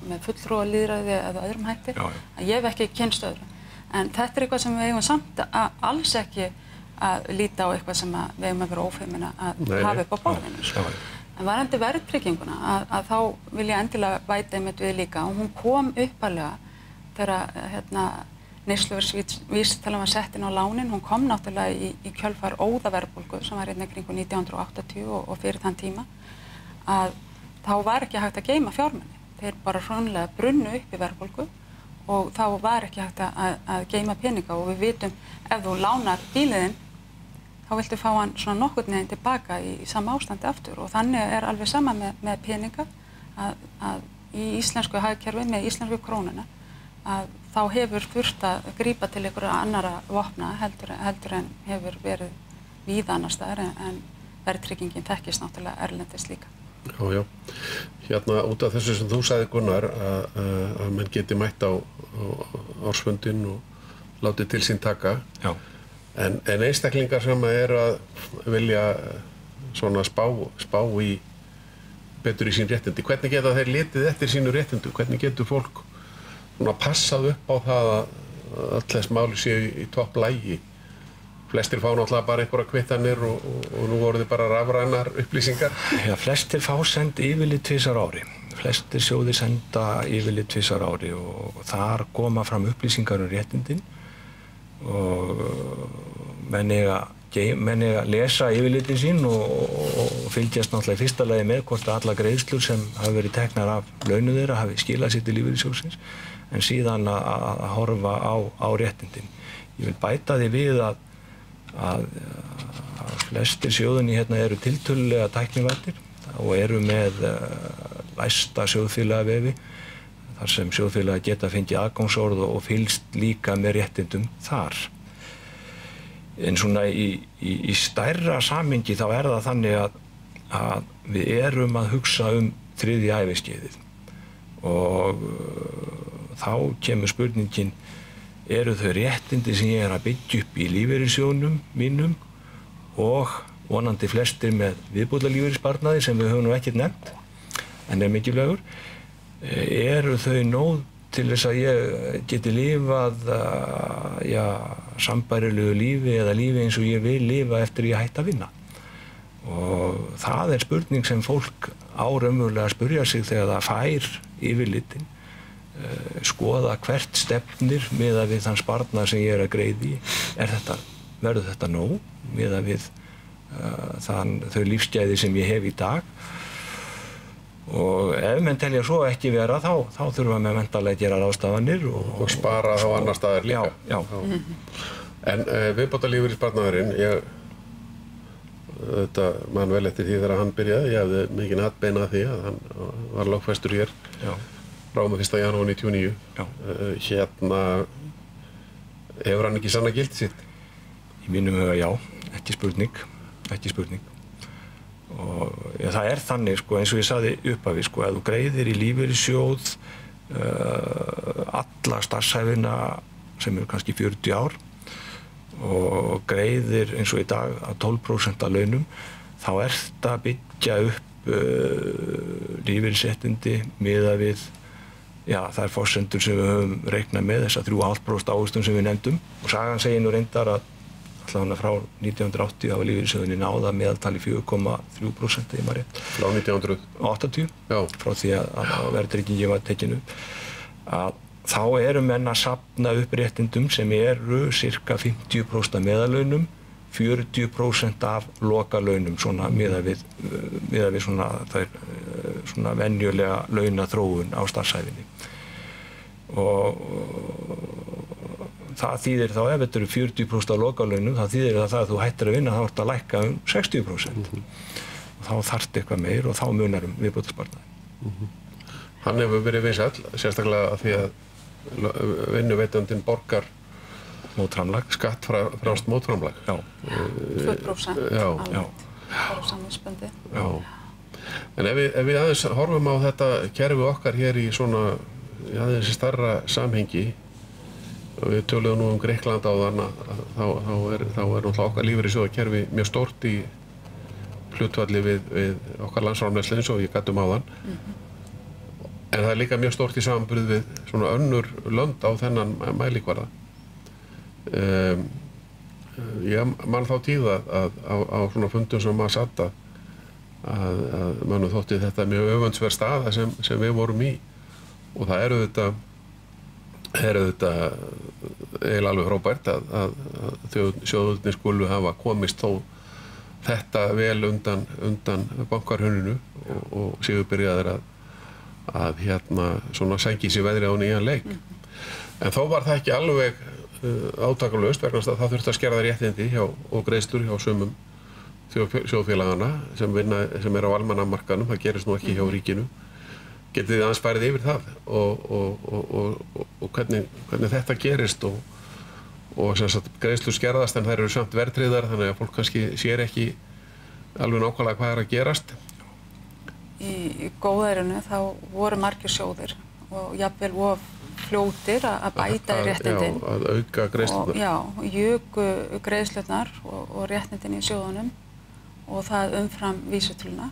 með fulltrúalýðræði eða öðrum hætti. Ég hef ekki kynnst öðru. En þetta eitthvað sem við eigum samt alls ekki að líta á eitthvað sem við eigum að vera ófeimin að hafa upp á borðinu. En varðandi verðtrygginguna að þá vil ég endilega bæta einmitt við líka og hún kom uppalega þegar neysluverðsvísitalan var sett inn á lánin. Hún kom náttúrulega í kjölfar óðaverðbólgu sem var kringum 1980 og fyrir þann tíma að þá var ekki hægt að geyma fjármuni. Þeir bara hreinlega brunnu upp í verðbólgu og þá var ekki hægt að geyma peninga og við vitum ef þú lánar bíliðinn þá viltu fá hann svona nokkurn veginn tilbaka í sama ástandi aftur og þannig alveg sama með peninga að í íslensku hagkerfi með íslensku krónuna að þá hefur þurft að grípa til einhverja annara vopna heldur en hefur verið víða annars staðar en verðtryggingin þekkist náttúrulega erlendis líka. Já. Hérna út af þessu sem þú sagði Gunnar að menn geti mætt á ársfundinn og látið til sín taka. Já. En einstaklingar sem að vilja svona spá í betur í sín réttindi, hvernig geta þeir litið eftir sínu réttindu? Hvernig getur fólk svona passað upp á það að öll þess máli séu í topp lagi? Flestir fá náttúrulega bara einhverja kvittanir og nú voru þið bara rafrænar upplýsingar. Já, flestir fá send yfirleitt 2 ári. Flestir sjóðir senda yfirleitt 2 ári og þar koma fram upplýsingar réttindin og menn eiga að lesa yfirleitin sín og fylgjast náttúrulega í fyrsta lagi með hvort alla greiðslur sem hafa verið teknar af launum þeirra hafi skilað sér til lífeyrissjóðsins en síðan að horfa á réttindin. Ég vil bæta því við að flestir sjóðinni hérna eru tiltölulega tæknivæddir og eru með læsta sjóðfélagavefi þar sem sjóðfélagi geta fengið aðgangsorð og fylgst líka með réttindum þar. En svona í stærra samhengi þá það þannig að við erum að hugsa 3. æviskeiðið og þá kemur spurningin eru þau réttindi sem ég að byggja upp í lífeyrissjóðnum mínum og vonandi flestir með viðbótarlífeyrissparnaði sem við höfum nú ekkert nefnt en mikilvægur eru þau nóg til þess að ég geti lifað sambærilegu lífi eða lífi eins og ég vil lifa eftir ég hætti að vinna og það spurning sem fólk raunverulega að spyrja sig þegar það fær yfirlitin skoða hvert stefnir miðað við þann sparnað sem ég að greiða í verður þetta nóg miðað við þau lífsgæði sem ég hef í dag og ef menn telja svo ekki vera þá þurfa með mentalega að gera ráðstafanir og spara þá annar staðar líka. Já. En viðbótarlífeyrissparnaðurinn þetta man vel eftir því þegar hann byrjaði, ég hafði mikinn atbeina að því að hann var lögfestur hér frá með 1. janúar 1999. Hérna hefur hann ekki sanna gildi sitt? Í mínum huga já, ekki spurning. Og það þannig eins og ég sagði upphafi að þú greiðir í lífeyrissjóð alla starfsævina sem eru kannski 40 ár og greiðir eins og í dag að 12% af launum þá það að byggja upp lífeyrisréttindi miðað við þær forsendur sem við höfum reiknað með þessa 3,5% ávöxtun sem við nefndum og sagan segir nú reyndar að allavega frá 1980 hafa lífeyrissjóðinni náð að meðaltali 4,3% ég maður rétt. Frá 1980? Já. Frá því að verðtryggingin var tekin upp. Að þá eru menn að safna upp réttindum sem eru cirka 50% af meðalaunum, 40% af lokalaunum svona miðað við svona venjulega launaþróun á starfsævinni. Og það þýðir þá ef þetta eru 40% af lokalaunum þá þýðir það að þú hættir að vinna þá að lækka 60%. Og þá þarft eitthvað meir og þá munar viðbótarsparnaði. Hann hefur verið vinsæll, sérstaklega af því að vinnuveitandinn borgar mótframlag, skattfrjálst mótframlag. 2% alveg bara samningsbundið. Já. En ef við aðeins horfum á þetta kerfi okkar hér í svona þessi starra samhengi og við töluðum nú Grikkland áðan þá er náttúrulega okkar lífeyrissjóðakerfi mjög stórt í hlutfalli við okkar landsframleiðslu eins og ég gat áðan. En það líka mjög stórt í samanburði við svona önnur lönd á þennan mælikvarða. Ég man þá tíð að á svona fundum sem maður satt að mann þótti þetta mjög öfundsverð staða sem við vorum í og það eru þetta eiginlega alveg frábært að sjóðirnir skulu hafa komist þó þetta vel undan bankarhruninu og séu byrjaðir að svona sengi sér veðri á nýjan leik. En þó var það ekki alveg átakalaust vegna þess að það þurfti að skerða réttindi og greiðslur hjá sumum sjóðfélagana sem eru á almannamarkaðnum, það gerist nú ekki hjá ríkinu. getið þið aðeins farið yfir það og hvernig þetta gerist og sem sagt greiðslur skerðast en þær eru samt verðtryggðar þannig að fólk kannski sér ekki alveg nákvæmlega hvað að gerast. Í góðærinu þá voru margir sjóðir og jafnvel of fljótir að bæta í réttindin. Já, að auka greiðslurnar. Já, juku greiðslurnar og réttindin í sjóðunum og það umfram vísitöluna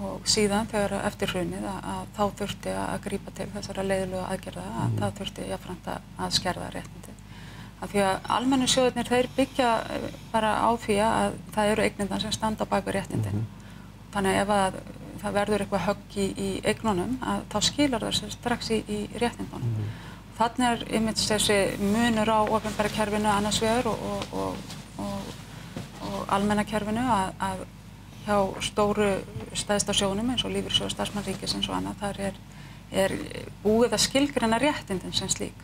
og síðan þegar eftir hrunið að þá þurfti að grípa til þessara leiðilegu aðgerða að það þurfti jafnframt að skerða réttindi. Af því að almennu sjóðirnir þeir byggja bara á því að það eru eignirnar sem standa bak við réttindin. Þannig ef að það verður eitthvað högg í eignunum þá skilar það sér strax í réttindunum. Þannig einmitt þessi munur á opinbera kerfinu annars vegar og almenna kerfinu að hjá stóru stærsta sjóðnum eins og lífeyrissjóður starfsmanna ríkisins og annað þar er búið að skilgreina réttindin sem slík.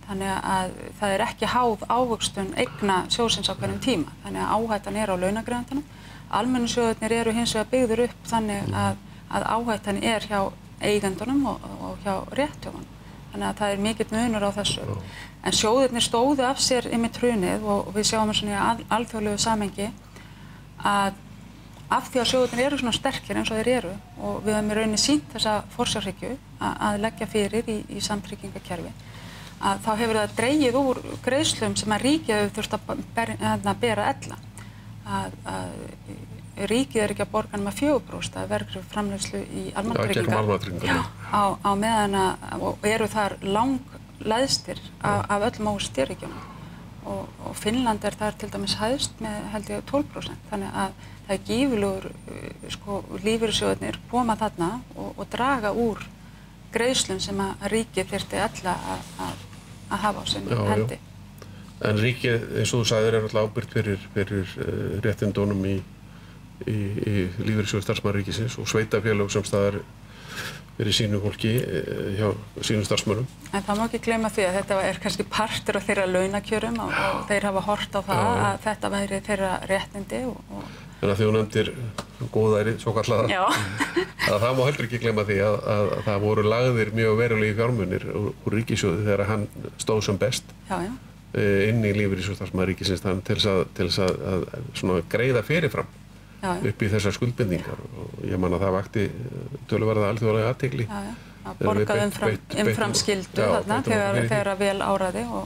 Þannig að það er ekki háð ávöxtun eigna sjóðsins á hverjum tíma. Þannig að áhættan á launagreiðandanum. Almennu sjóðirnir eru hins vegar byggðir upp þannig að áhættan hjá eigendunum og hjá rétthöfunum. Þannig að það er mikill munur á þessu. En sjóðirnir stóðu af sér einmitt hrunið og við sjáum svona í alþjóðlegu samhengi að af því að sjóðirnir eru svona sterkir eins og þeir eru og við höfum í rauninni sýnt þessa forsjárhyggju að leggja fyrir í samtryggingakerfi að þá hefur það dregið úr greiðslum sem að ríkið hefur þurft að bera ella. Að ríkið er ekki að borga nema 4% af vergri framleiðslu í almannatryggingar á meðan og eru þar langlægstir af öllum OECD-ríkjunum og Finnland er þar til dæmis hæst með held ég 12%. Þannig að það er gífurlegur lífeyrissjóðirnir koma þarna og draga úr greiðslum sem að ríkið þyrfti alla að hafa á sinni hendi. En ríkið, eins og þú sagðir, er alltaf ábyrgt fyrir réttindunum í lífeyrissjóði starfsmanna ríkisins og sveitafélög sem staðar fyrir sínu fólki hjá sínum starfsmönnum. En það má ekki gleyma því að þetta er kannski partur af þeirra launakjörum og þeir hafa horft á það að þetta væri þeirra réttindi En að því þú nefndir góðæri, svo kallaða, að það má heldur ekki gleyma því að það voru lagðir mjög verulegi fjármunir úr ríkissjóði þegar hann stóð sem best inn í lífeyrissjóð starfsmanna ríkisins til þess að svona greiða fyrirfram upp í þessar skuldbindingar og ég man að það vakti töluverða alþjóðlega athygli. Að borga umfram skyldu þarna þegar vel áraði og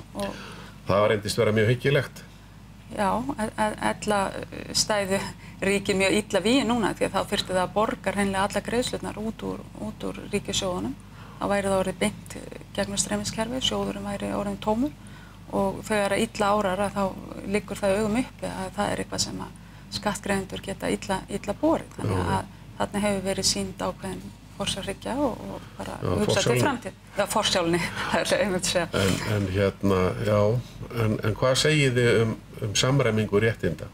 það reyndist vera mjög hyggilegt. Já, ella stæðu ríkið mjög illa vígi núna því að þá þurfti það að borga hreinlega alla greiðslurnar út úr ríkissjóðunum. Þá væri það orðið beint gegnum streymiskerfi, sjóðurinn væri orðinn tómur og þegar illa árar þá liggur það augum uppi að það er eitthvað sem að skattgreiðendur geta illa borið. Þannig að þarna hefur verið sýnd ákveðin forsjárhyggja og bara hugsa til framtíð. Já, forsjálni, það er einmitt að segja. En hvað segið þið um samræmingu réttinda?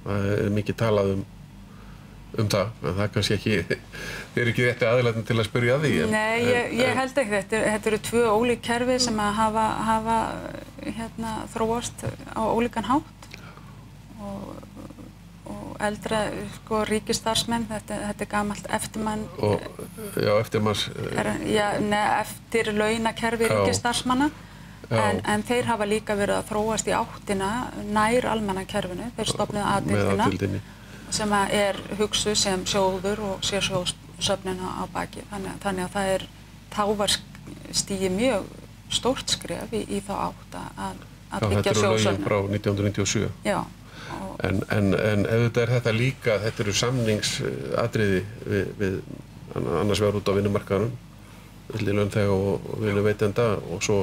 Það er mikið talað um það, en það kannski ekki, þið eru ekki rétti aðilarnir til að spyrja að því. Nei, ég held ekki. Þetta eru tvö ólík kerfi sem að hafa þróast á ólíkan hátt og eldra ríkisstarfsmenn, þetta er gamalt eftirmann eftir launakerfi ríkisstarfsmanna en þeir hafa líka verið að þróast í áttina nær almannakerfinu, þeir stofnuðu A-deildina sem er hugsuð sem sjóður og sérsjóðsöfnina á baki þannig að þá var stigið mjög stórt skref í þá átt að byggja sjóðsöfnina. Þetta eru lögin frá 1997. Já. En auðvitað þetta líka, þetta eru samningsatriði við annars vegar út á vinnumarkaðnum, milli launþega og vinnuveitenda og svo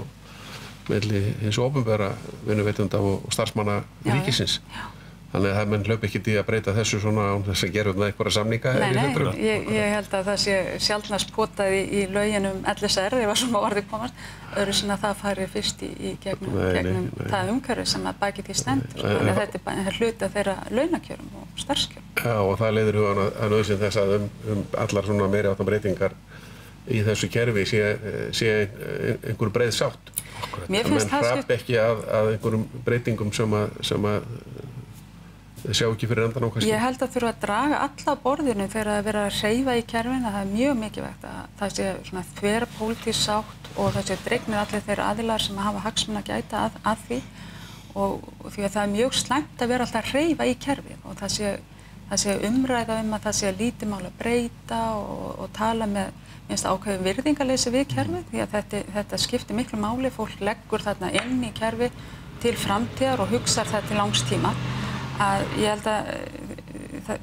milli hins opinbera vinnuveitenda og starfsmanna ríkisins. Þannig að menn hlaupa ekki í að breyta þessu svona án þess að gera einhverja samninga. Nei, ég held að það sé sjaldnast potað í lögin LSR, ef að svona orðið komast, öðru sinna að það fari fyrst í gegnum það umhverfi sem að baki því stendur. Þannig að þetta er hluti af þeirra launakjörum og starfskjörum. Já, og það leiðir hugann að nauðsyn þess að allar svona meiri áttar breytingar í þessu kerfi sé einhver breið sátt. Mér finnst það hrapp ekki að einhverjum breytingum sem að sjá ekki fyrir endan á kannski? Ég held að þurfa að draga alla á borðinu þegar það er verið að hreyfa í kerfinu. Það er mjög mikilvægt að það sé svona þverpólitísk sátt og það sé dregnir allir þeir aðilar sem hafa hagsmuna að gæta að því og því að það er mjög slæmt að vera alltaf að hreyfa í kerfið og það sé umræða að það sé lítið mál að breyta og tala með minnst ákveðin virðingarleysi við kerfið því að þetta skiptir miklu máli, fólk leggur þarna inn í kerfið til framtíðar og hugsar það til langs tíma. Að ég held að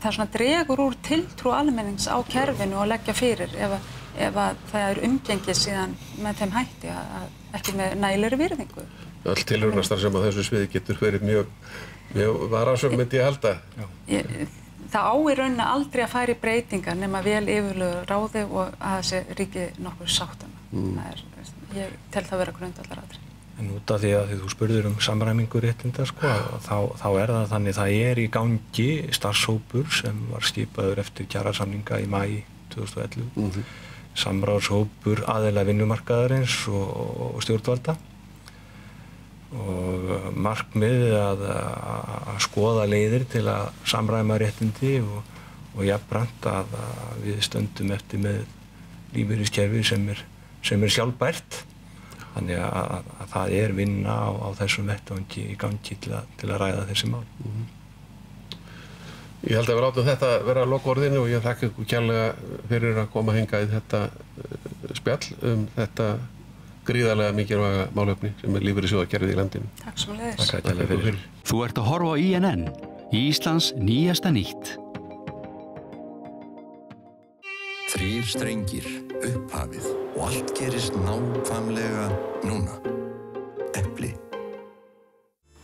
það svona dregur úr tiltrú almennings á kerfinu og leggja fyrir ef að það er umgengið síðan með þeim hætti að ekki með nægilegri virðingu. Öll tilraunastarfsemi á þessu sviði getur verið mjög varasöm myndi ég halda. Það á í rauninni aldrei að fara í breytingar nema vel yfirlegu ráði og að þessi ríki nokkuð sáttum. Ég tel það vera grundvallaratriði. En út af því að þú spurðir samræmingu réttinda sko, þá er það þannig það er í gangi starfshópur sem var skipaður eftir kjarasamninga í maí 2011. Samráðshópur aðila vinnumarkaðarins og stjórnvalda og markmiðið að skoða leiðir til að samræma réttindi og jafnframt að við stöndum eftir með lífeyriskerfi sem er sjálfbært. Þannig að það er vinna á þessum vettvangi í gangi til að ræða þessi mál. Ég held að við látum þetta vera lokaorðinu og ég þakka ykkur kærlega fyrir að koma hingað í þetta spjall þetta gríðarlega mikilvæga málefni sem lífeyrissjóðakerfið í landinu. Takk svo leiðis. Takk kærlega fyrir. Þú ert að horfa á INN, Íslands nýjasta nýtt. 3 strengir, upphafið og allt gerist nákvæmlega núna. Epli.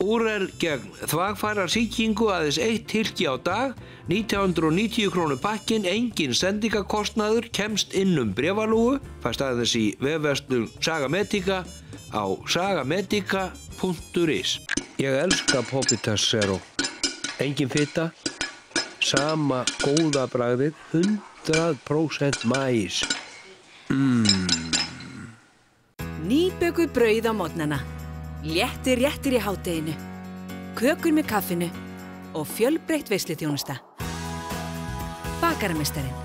Úrel gegn þvagfærasýkingu aðeins 1 hylki á dag, 1990 krónu pakkinn, engin sendingakostnaður, kemst inn bréfalúgu, fæst aðeins í vefverslun Sagamedica á sagamedica.is. Ég elska Popitas Zero. Engin fita, sama góða bragðið, 100% maís. Nýbökuð brauð á morgnana, léttir réttir í hádeginu, kökur með kaffinu og fjölbreytt veisluþjónusta. Bakarameistarinn.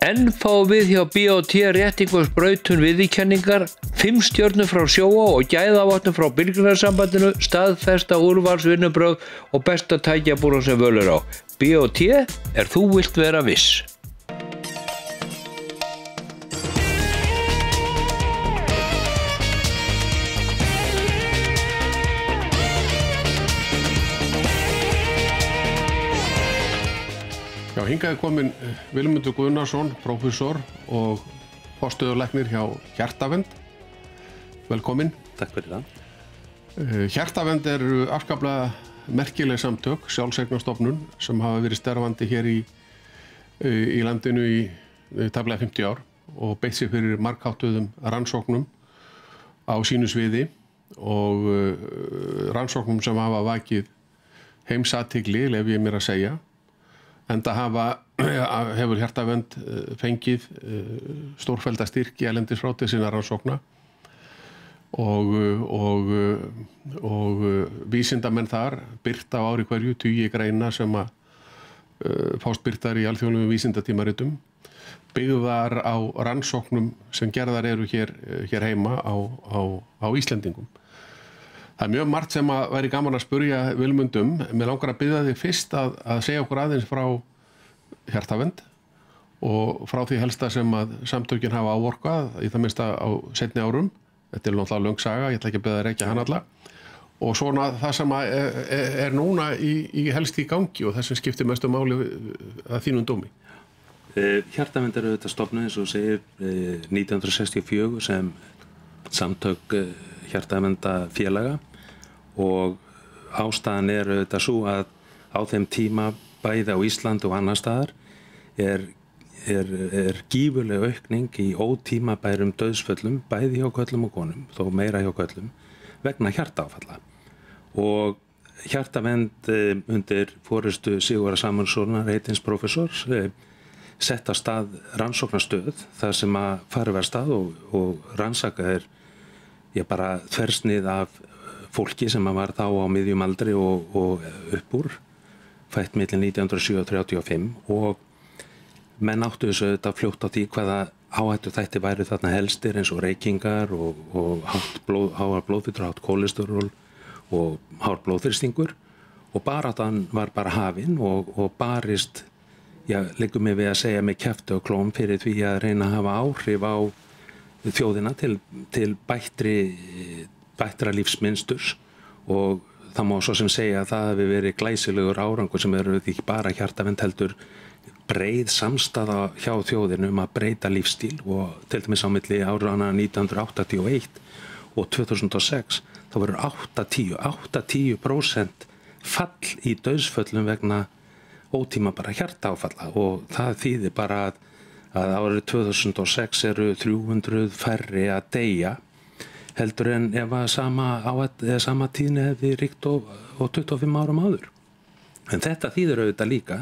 Enn fáum við hjá B&T réttingarsbrautun viðurkenningar, 5 stjörnur frá Sjóvá og gæðavottun frá Bílgreinasambandinu, staðfesta úrvalsvinnubrögð og besta tækjabúran sem völ er á. B&T þú vilt vera viss. Já, hingað kominn Vilmundur Guðnason, prófessor og forstöðulæknir hjá Hjartavernd. Velkominn. Takk fyrir það. Hjartavernd eru afskaplega merkileg samtök, sjálfseignarstofnun sem hafa verið starfandi hér í landinu í tæplega 50 ár og beitt sér fyrir margháttuðum rannsóknum á sínu sviði og rannsóknum sem hafa vakið heimsathygli, leyfi ég mér að segja. Enda hefur Hjartavernd fengið stórfellda styrki erlendis frá til sinna rannsókna og vísindamenn þar birta á ári hverju tugi greina sem að fást birtar í alþjóðlegum vísindatímaritum byggðar á rannsóknum sem gerðar eru hér heima á Íslendingum. Það er mjög margt sem að væri gaman að spurja Vilmund Mér langar að biðja þig fyrst að segja okkur aðeins frá Hjartavernd og frá því helsta sem að samtökin hafa áorkað í það minnsta á seinni árum. Þetta er náttúrulega löng saga, ég ætla ekki að biðja að rekja hann alla. Og svona það sem er núna helst í gangi og það sem skiptir mestu máli að þínum dómi. Hjartavernd auðvitað stofnuð eins og segir 1964 sem samtök hjartaverndarfélaga og ástæðan auðvitað svo að á þeim tíma bæði á Íslandi og annar staðar er gífurleg aukning í ótímabærum dauðsföllum bæði hjá körlum og konum, þó meira hjá körlum, vegna hjartaáfalla. Og Hjartavernd undir forystu Sigurðar Samuelssonar heitins prófessors sett á stað rannsóknarstöð þar sem að farið var stað og rannsakaðir bara þversnið af fólki sem var þá á miðjum aldri og upp úr, fætt milli 1907 og 35 og menn áttu þessu auðvitað fljótt á því hvaða áhættu þætti væri þarna helstir eins og reykingar og háar blóðfitur, hátt kólesteról og hár blóðþrýstingur og baráttan var bara hafin og barist, liggur mig við að segja með kjafti og klóm fyrir því að reyna að hafa áhrif á þjóðina til bættra lífsmynsturs og það má svo sem segja að það hafi verið glæsilegur árangur sem eru ekki bara hjartavernd heldur breið samstaða hjá þjóðinu að breyta lífstíl og til dæmis á milli árana 1981 og 2006 þá voru 8-10% fall í dauðsföllum vegna ótímabæra hjartaáfalla og það þýðir bara að árið 2006 eru 300 færri að deyja heldur en ef að sama tíðni hefði ríkt og 25 árum áður. En þetta þýðir auðvitað líka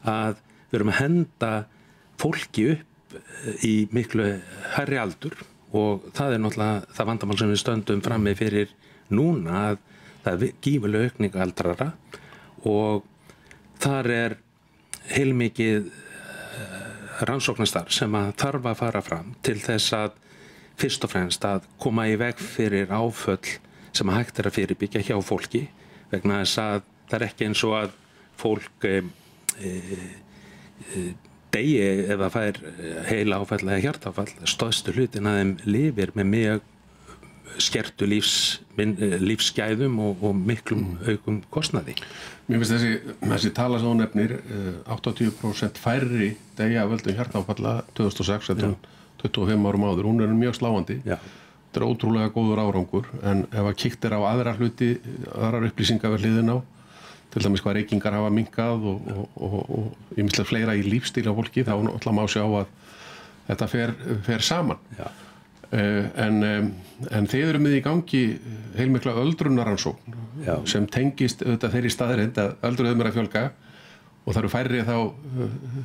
að við erum að henda fólki upp í miklu hærri aldur og það náttúrulega það vandamál sem við stöndum frammi fyrir núna að það er gífurleg aukning aldrara og þar heilmikið rannsóknarstarf sem að þarf að fara fram til þess að fyrst og fremst að koma í veg fyrir áföll sem að hægt að fyrirbyggja hjá fólki vegna þess að það ekki eins og að fólk degi ef það fær heila áfall eða hjartaáfall, stóðstu hlutin að þeim lifir með mjög skertu lífsgæðum og miklum aukum kostnaði. Mér finnst þessi tala sem þú nefnir 80% færri deyja af völdum hjartaáfalla 2006 þetta 25 árum áður, hún mjög sláandi. Þetta ótrúlega góður árangur en ef að kíkt á aðrar upplýsingar við hliðina á til dæmis hvað reykingar hafa minnkað og ýmislegt fleira í lífstíl á fólki þá náttúrulega má sjá að þetta fer saman. En þið eru með í gangi heilmikla öldrunarrannsókn sem tengist auðvitað þeirri staðreynd að öldruðum að fjölga og það eru færri þá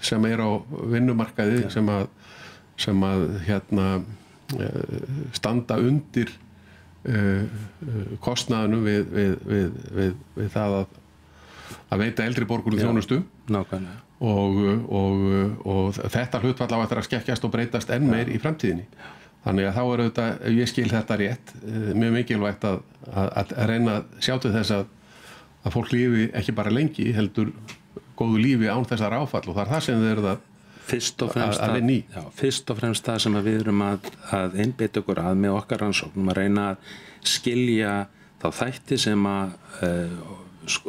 sem á vinnumarkaði sem að standa undir kostnaðinum við það að veita eldri borgurum þjónustu og þetta hlutfall á eftir að skekkjast og breytast enn meir í framtíðinni. Þannig að þá auðvitað, ef ég skil þetta rétt, mjög mikilvægt að reyna að sjá til þess að fólk lífi ekki bara lengi, heldur góðu lífi án þessar áfall og það það sem þið eruð að vinna í. Fyrst og fremst það sem við erum að einbeita okkur að með okkar rannsóknum, að reyna að skilja þá þætti sem að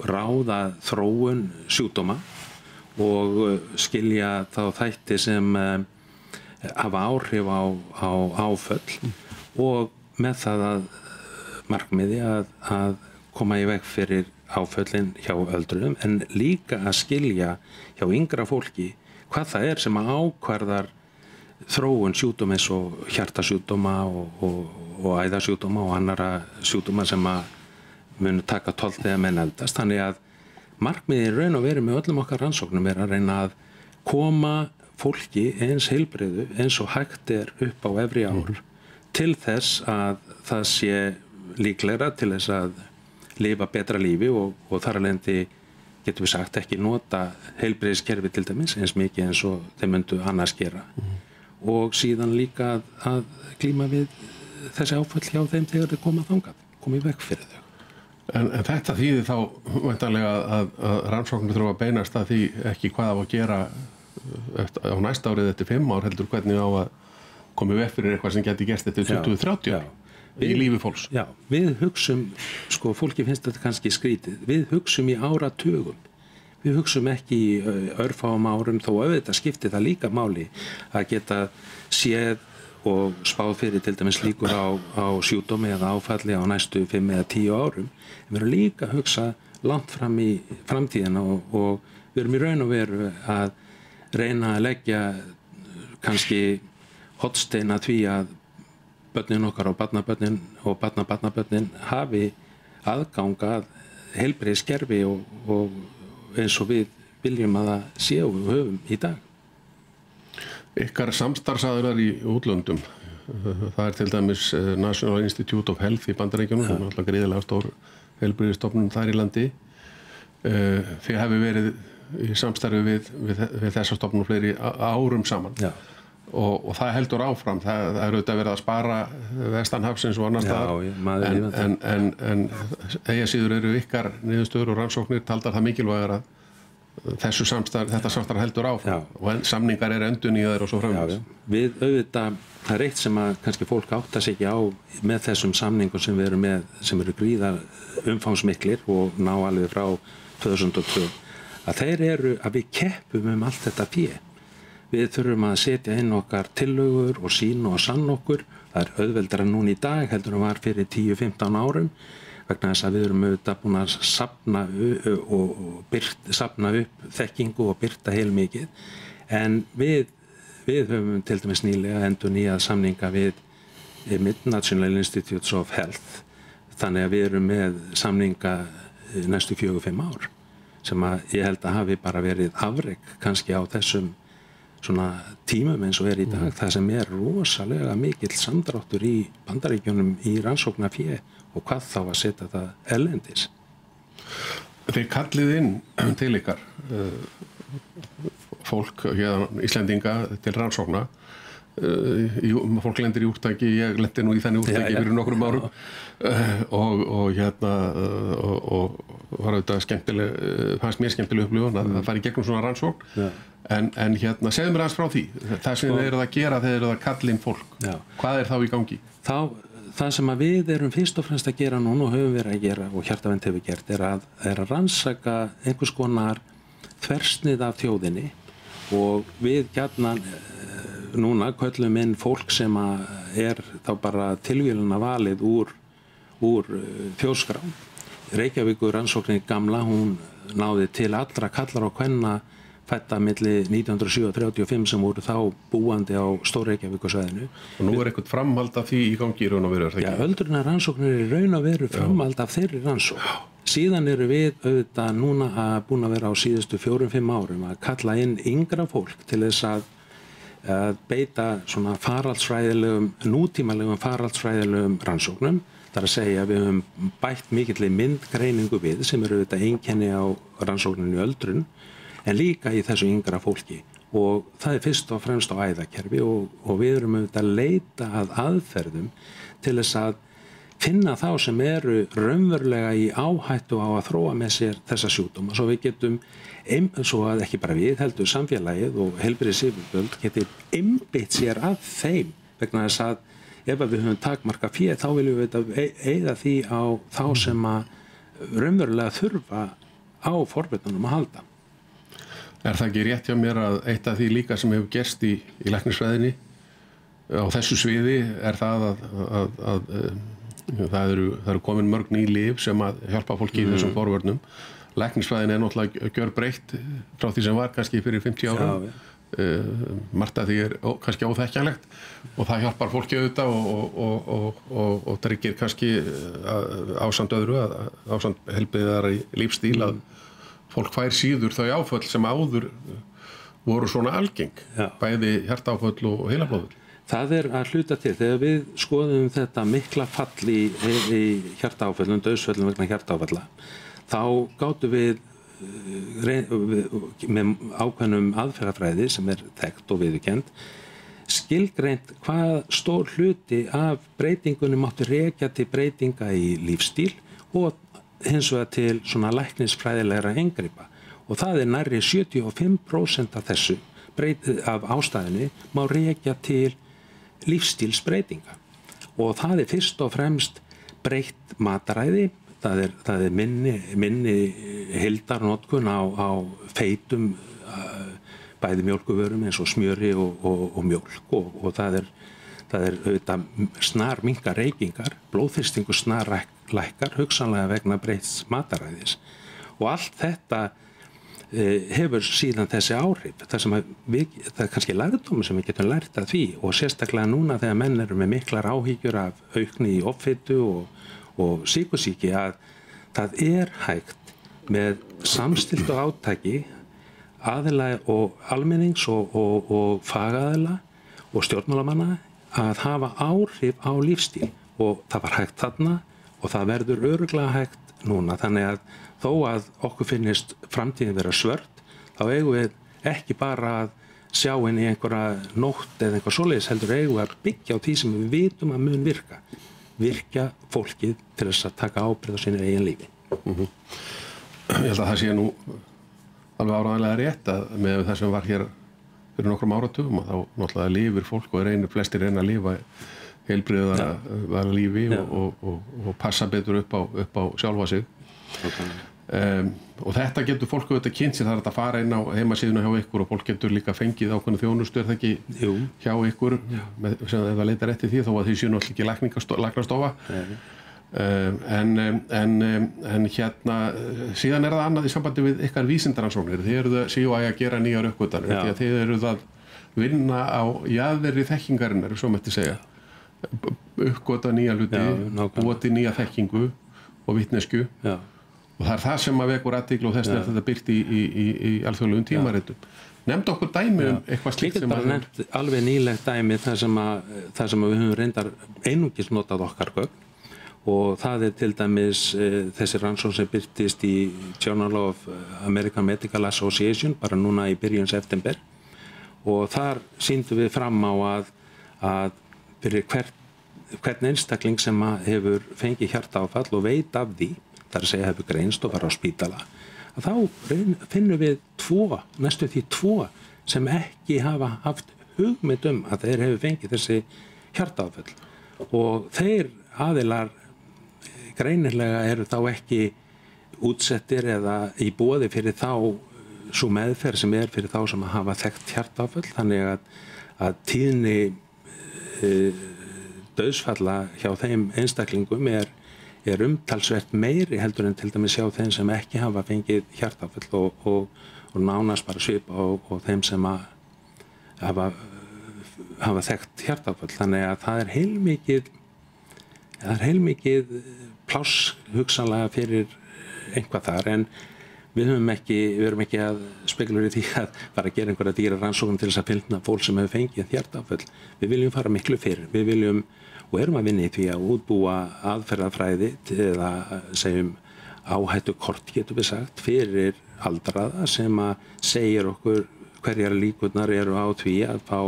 ráða þróun sjúkdóma og skilja þá þætti sem hafa áhrif á áföll og með það að markmiði að koma í veg fyrir áföllin hjá öldruðum en líka að skilja hjá yngra fólki hvað það sem að ákvarðar þróun sjúkdóma eins og hjartasjúkdóma og æðasjúkdóma og annara sjúkdóma sem að munu taka 12 þegar menn eldast. Þannig að markmiðið í raun og veru með öllum okkar rannsóknum að reyna að koma fólki eins heilbrigðu eins og hægt upp á efri ár til þess að það sé líklegra til þess að lifa betra lífi og þar af leiðandi getum við sagt ekki nota heilbrigðiskerfi til dæmis eins mikið eins og þeir myndu annars gera og síðan líka að glíma við þessi áföll hjá þeim þegar þeir koma þangað, koma í veg fyrir þau. En þetta þýðir þá væntanlega að rannsóknir þurfa að beinast að því ekki hvað á að gera á næsta árið eftir 5 ár heldur hvernig á að koma í veg fyrir eitthvað sem geti gerst eftir 20-30 í lífi fólks. Já, við hugsum, fólki finnst þetta kannski skrítið, við hugsum í áratugum. Við hugsum ekki í örfáum árum þó auðvitað skiptir það líka máli að geta séð og spáð fyrir til dæmis líkur á sjúkdómi eða áfalli á næstu 5 eða 10 árum. Við erum líka að hugsa langt fram í framtíðina og við erum í raun og veru að reyna að leggja kannski hornstein að því að börnin okkar og barnabörnin og barnabarnabörnin hafi aðgang að heilbrigðiskerfi og eins og við viljum að það sé og við höfum í dag. Ykkar samstarfsaðilar í útlöndum, það til dæmis National Institute of Health í Bandaríkjunum, sem alltaf gríðilega stór heilbrigðisstofnun þar í landi. Þið hefur verið í samstarfi við þessa stofnun fleiri árum saman. Já. Og það heldur áfram. Það auðvitað verið að spara vestanhafsins og annars staðar. En eigi síður eru ykkar niðurstöður og rannsóknir taldar það mikilvægar að þetta samstarf heldur áfram. Og samningar eru endurnýjaðir og svo framvegis. Við auðvitað, það er eitt sem að kannski fólk átta sig ekki á með þessum samningum sem við erum með, sem eru gríðar umfangsmiklir og ná alveg frá 2002, að þeir eru að við keppum allt þetta fé. Við þurfum að setja inn okkar tillögur og sýna og sanna okkur. Það er auðveldara núna í dag heldur en var fyrir 10-15 árum vegna þess að við erum auðvitað búin að safna upp þekkingu og birta heilmikið. En við höfum til dæmis nýlega endurnýjað samninga við National Institutes of Health. Þannig að við erum með samninga næstu 4-5 ár sem að ég held að hafi bara verið afrek kannski á þessum svona tímum eins og í dag, það sem rosalega mikill samdráttur í Bandaríkjunum í rannsóknarfé og hvað þá að setja það erlendis. Þið kallið inn til ykkar fólk, Íslendinga til rannsókna. Fólk lendir í úrtaki, ég lendi nú í þannig úrtaki fyrir nokkrum árum og var auðvitað fannst mér skemmtileg upplifun að fara í gegnum svona rannsókn. En segðu mér aðeins frá því, það sem þið eruð að gera þegar þið eruð að kalla inn fólk. Hvað er þá í gangi? Það sem að við erum fyrst og fremst að gera núna og höfum verið að gera og Hjartavernd hefur gert er að rannsaka einhvers konar þversnið af þjóðinni og við gjarnan núna köllum inn fólk sem er þá bara tilvíluna valið úr þjóðskrá. Reykjavíkur rannsóknin gamla, hún náði til allra kallar og kvenna fædda milli 1937-35 sem voru þá búandi á Stór-Reykjavíkursvæðinu. Og nú er eitthvað framhald af því í gangi í raun og veru, er það ekki? Já, öldrunar rannsóknir í raun og veru framhald af þeirri rannsókn. Síðan eru við auðvitað núna búin að vera á síðustu 4-5 árum að kalla inn yngra fólk til þess að beita svona nútímalegum faraldsfræðilegum rannsóknum. Það er að segja að við höfum bætt mikilli myndgreiningu við sem eru auðvitað einkenni á rannsókninu í öldrun en líka í þessu yngra fólki og það er fyrst og fremst á æðakerfi og við erum auðvitað að leita að aðferðum til þess að finna þá sem eru raunverulega í áhættu á að þróa með sér þessa sjúkdóma svo við getum, svo að ekki bara við heldur samfélagið og heilbrigðisyfirvöld geti einbeitt sér að þeim vegna þess að ef við höfum takmarka fé þá viljum við eyða því á þá sem að raunverulega þurfa á forvitnunum að halda. Er það ekki rétt hjá mér að eitt af því líka sem hefur gerst í læknisfræðinni á þessu sviði er það að það eru komin mörg ný lyf sem að hjálpa fólki í þessum forvörnum. Læknisfræðin er náttúrulega gjörbreytt frá því sem var kannski fyrir 50 árum. Margt af því er kannski óþekkjanlegt og það hjálpar fólki auðvitað og tryggir kannski ásamt öðru, ásamt heilbrigðari lífstíl að fólk fær síður þau áföll sem áður voru svona algeng, bæði hjartaáföll og heilablóðföll. Það er að hluta til. Þegar við skoðum þetta mikla fall í hjartaáföllum, dauðsföllum vegna hjartaáfalla, þá gátum við með ákveðnum aðferðafræði sem er þekkt og viðurkennd, skilgreint hvað stór hluti af breytingunni mátti rekja til breytinga í lífstíl og hins vegar til svona læknisfræðilegra inngripa og það er nærri 75% af þessu af ástæðinni má rekja til lífstílsbreytinga og það er fyrst og fremst breytt mataræði, það er minni heildarnotkun á feitum bæði mjólkurvörum eins og smjöri og mjólk og það er auðvitað snar minnka reykingar, blóðþrýstingur snar lækkar, hugsanlega vegna breytts mataræðis og allt þetta hefur síðan þessi áhrif. Það er kannski lærdómur sem við getum lært af því og sérstaklega núna þegar menn eru með miklar áhyggjur af aukni í offitu og sykursýki að það er hægt með samstilltu átaki aðila og almennings og fagaðila og stjórnmálamanna að hafa áhrif á lífstíl og það var hægt þarna og það verður örugglega hægt núna. Þannig að þó að okkur finnist framtíðin vera svört, þá eigum við ekki bara að sjá inn í einhverja nótt eða einhver svoleiðis, heldur eigum við að byggja á því sem við vitum að mun virkja fólkið til þess að taka ábyrgð á sínu eigin lífi. Ég held að það sé nú alveg áreiðanlega rétt að með það sem var hér fyrir nokkrum áratugum og þá náttúrulega lifir fólk og flestir reyna að lifa heilbrigðara lífi og passa betur upp á sjálfa sig. Og þetta getur fólk auðvitað kynnt sér, það er að fara inn á heimasíðuna hjá ykkur og fólk getur líka fengið ákveðna þjónustu, er það ekki hjá ykkur sem það leitar eftir því þó að því séu náttúrulega ekki læknastofa. En hérna síðan er það annað í sambandi við ykkar vísindarannsóknir. Þið eruð að síðan að gera nýjar uppgötvanir því að þið eruð að vinna á jaðri þekkingarinnar, svo mætti segja, uppgötva nýja hluti, búa til nýja þekkingu og vitneskju. Og það er það sem að vekur athygli og þess vegna er þetta birt í alþjóðlegum tímaritum. Nefndu okkur dæmi eitthvað slíkt sem bara nefnt alveg nýlegt dæmi þar sem við höfum reyndar einungis notað okkar gögn og það er til dæmis þessi rannsókn sem birtist í Journal of American Medical Association bara núna í byrjun september og þar sýndum við fram á að fyrir hvern einstakling sem hefur fengið hjartaáfall og veit af því, þar að segja hefur greinst og fara á spítala, að þá finnum við næstu því tvo sem ekki hafa haft hugmynd að þeir hefur fengið þessi hjartaáfall og þeir aðilar greinilega eru þá ekki útsettir eða í boði fyrir þá svo meðferð sem er fyrir þá sem hafa þekkt hjartaáfall, þannig að tíðni dauðsfalla hjá þeim einstaklingum er umtalsvert meiri heldur en til dæmis hjá þeim sem ekki hafa fengið hjartaáfall og nánast bara svipa og þeim sem hafa þekkt hjartaáfall. Þannig að það er heilmikið pláss hugsanlega fyrir einhvað þar en við erum ekki að spekulera í því að fara að gera einhverja dýra rannsókn til þess að finna fólk sem hefur fengið hjartaáfall. Við viljum fara miklu fyrir. Við viljum og erum að vinna í því að útbúa aðferðafræði eða segjum áhættukort getur við sagt fyrir aldraða sem að segir okkur hverjar líkurnar eru á því að fá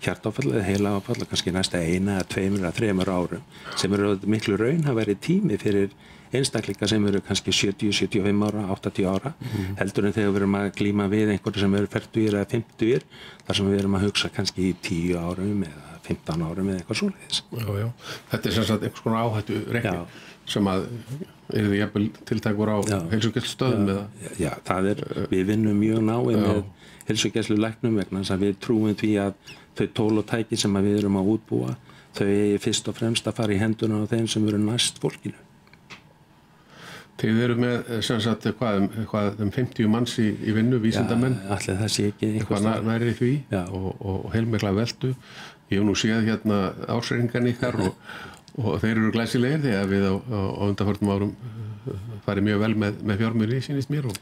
hjartaáfall eða heilaáfall kannski næsta 1 eða 2 eða 3 árum sem eru miklu raunhæfari tími fyrir einstaklinga sem eru kannski 70, 75 ára, 80 ára heldur en þegar við erum að glíma við einhverju sem eru 40 eða 50 þar sem við erum að hugsa kannski í 10 árum eða 15 árum eða eitthvað svoleiðis. Já. Þetta er sem sagt einhvers konar áhættu reikning sem að eru jafnvel tiltækur á heilsugæslustöðum eða? Já, við vinnum mjög náið með heilsugæslulæknum vegna þess að við trúum því að þau tól og tæki sem við erum að útbúa þau eigi fyrst og fremst að fara í hendurna á þeim sem eru næst fólkinu. Þið eru með sem sagt hvað 50 manns í vinnu, vísindamenn. Já, allir það sé ekki eitthvað nærri því og heilmikla veldu. Ég hef nú séð hérna ársreikningan ykkar og þeir eru glæsilegir þegar við á undanförnum árum farið mjög vel með fjármuni sýnist mér og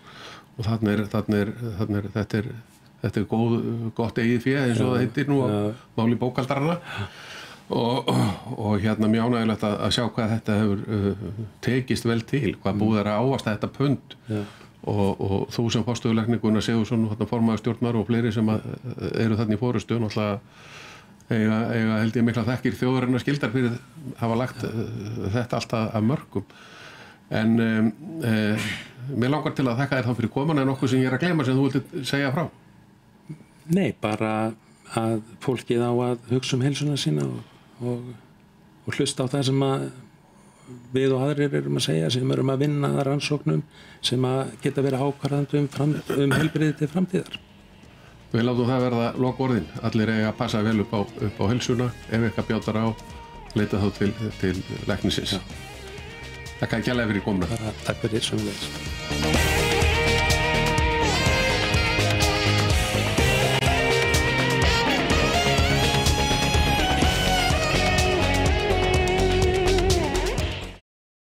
þetta er gott eigið fé eins og það heitir nú á máli bókhaldarana og hérna mjög ánægilegt að sjá hvað þetta hefur tekist vel til, hvað búið er að ávaxta þetta pund og þú sem forstöðulæknir Gunnar Sigurðsson formaður stjórnar og fleiri sem eru þarna í forystu náttúrulega eiga held ég mikla þekkir þjóðarinnar skildar fyrir hafa lagt þetta alltaf af mörkum en mér langar til að þakka þér þá fyrir koman en nokkuð sem ég er að gleyma sem þú vildir segja frá. Nei, bara að fólkið á að hugsa heilsuna sína og hlusta á það sem við og aðrir erum að segja sem erum að vinna að rannsóknum sem að geta verið ákvarðandi heilbrigði til framtíðar. Við látum það verða lokaorðin. Allir eiga að passa vel upp á heilsuna. Ef eitthvað bjátar á, leita þá til læknisins. Takk kærlega fyrir komuna. Takk fyrir sömuleiðis.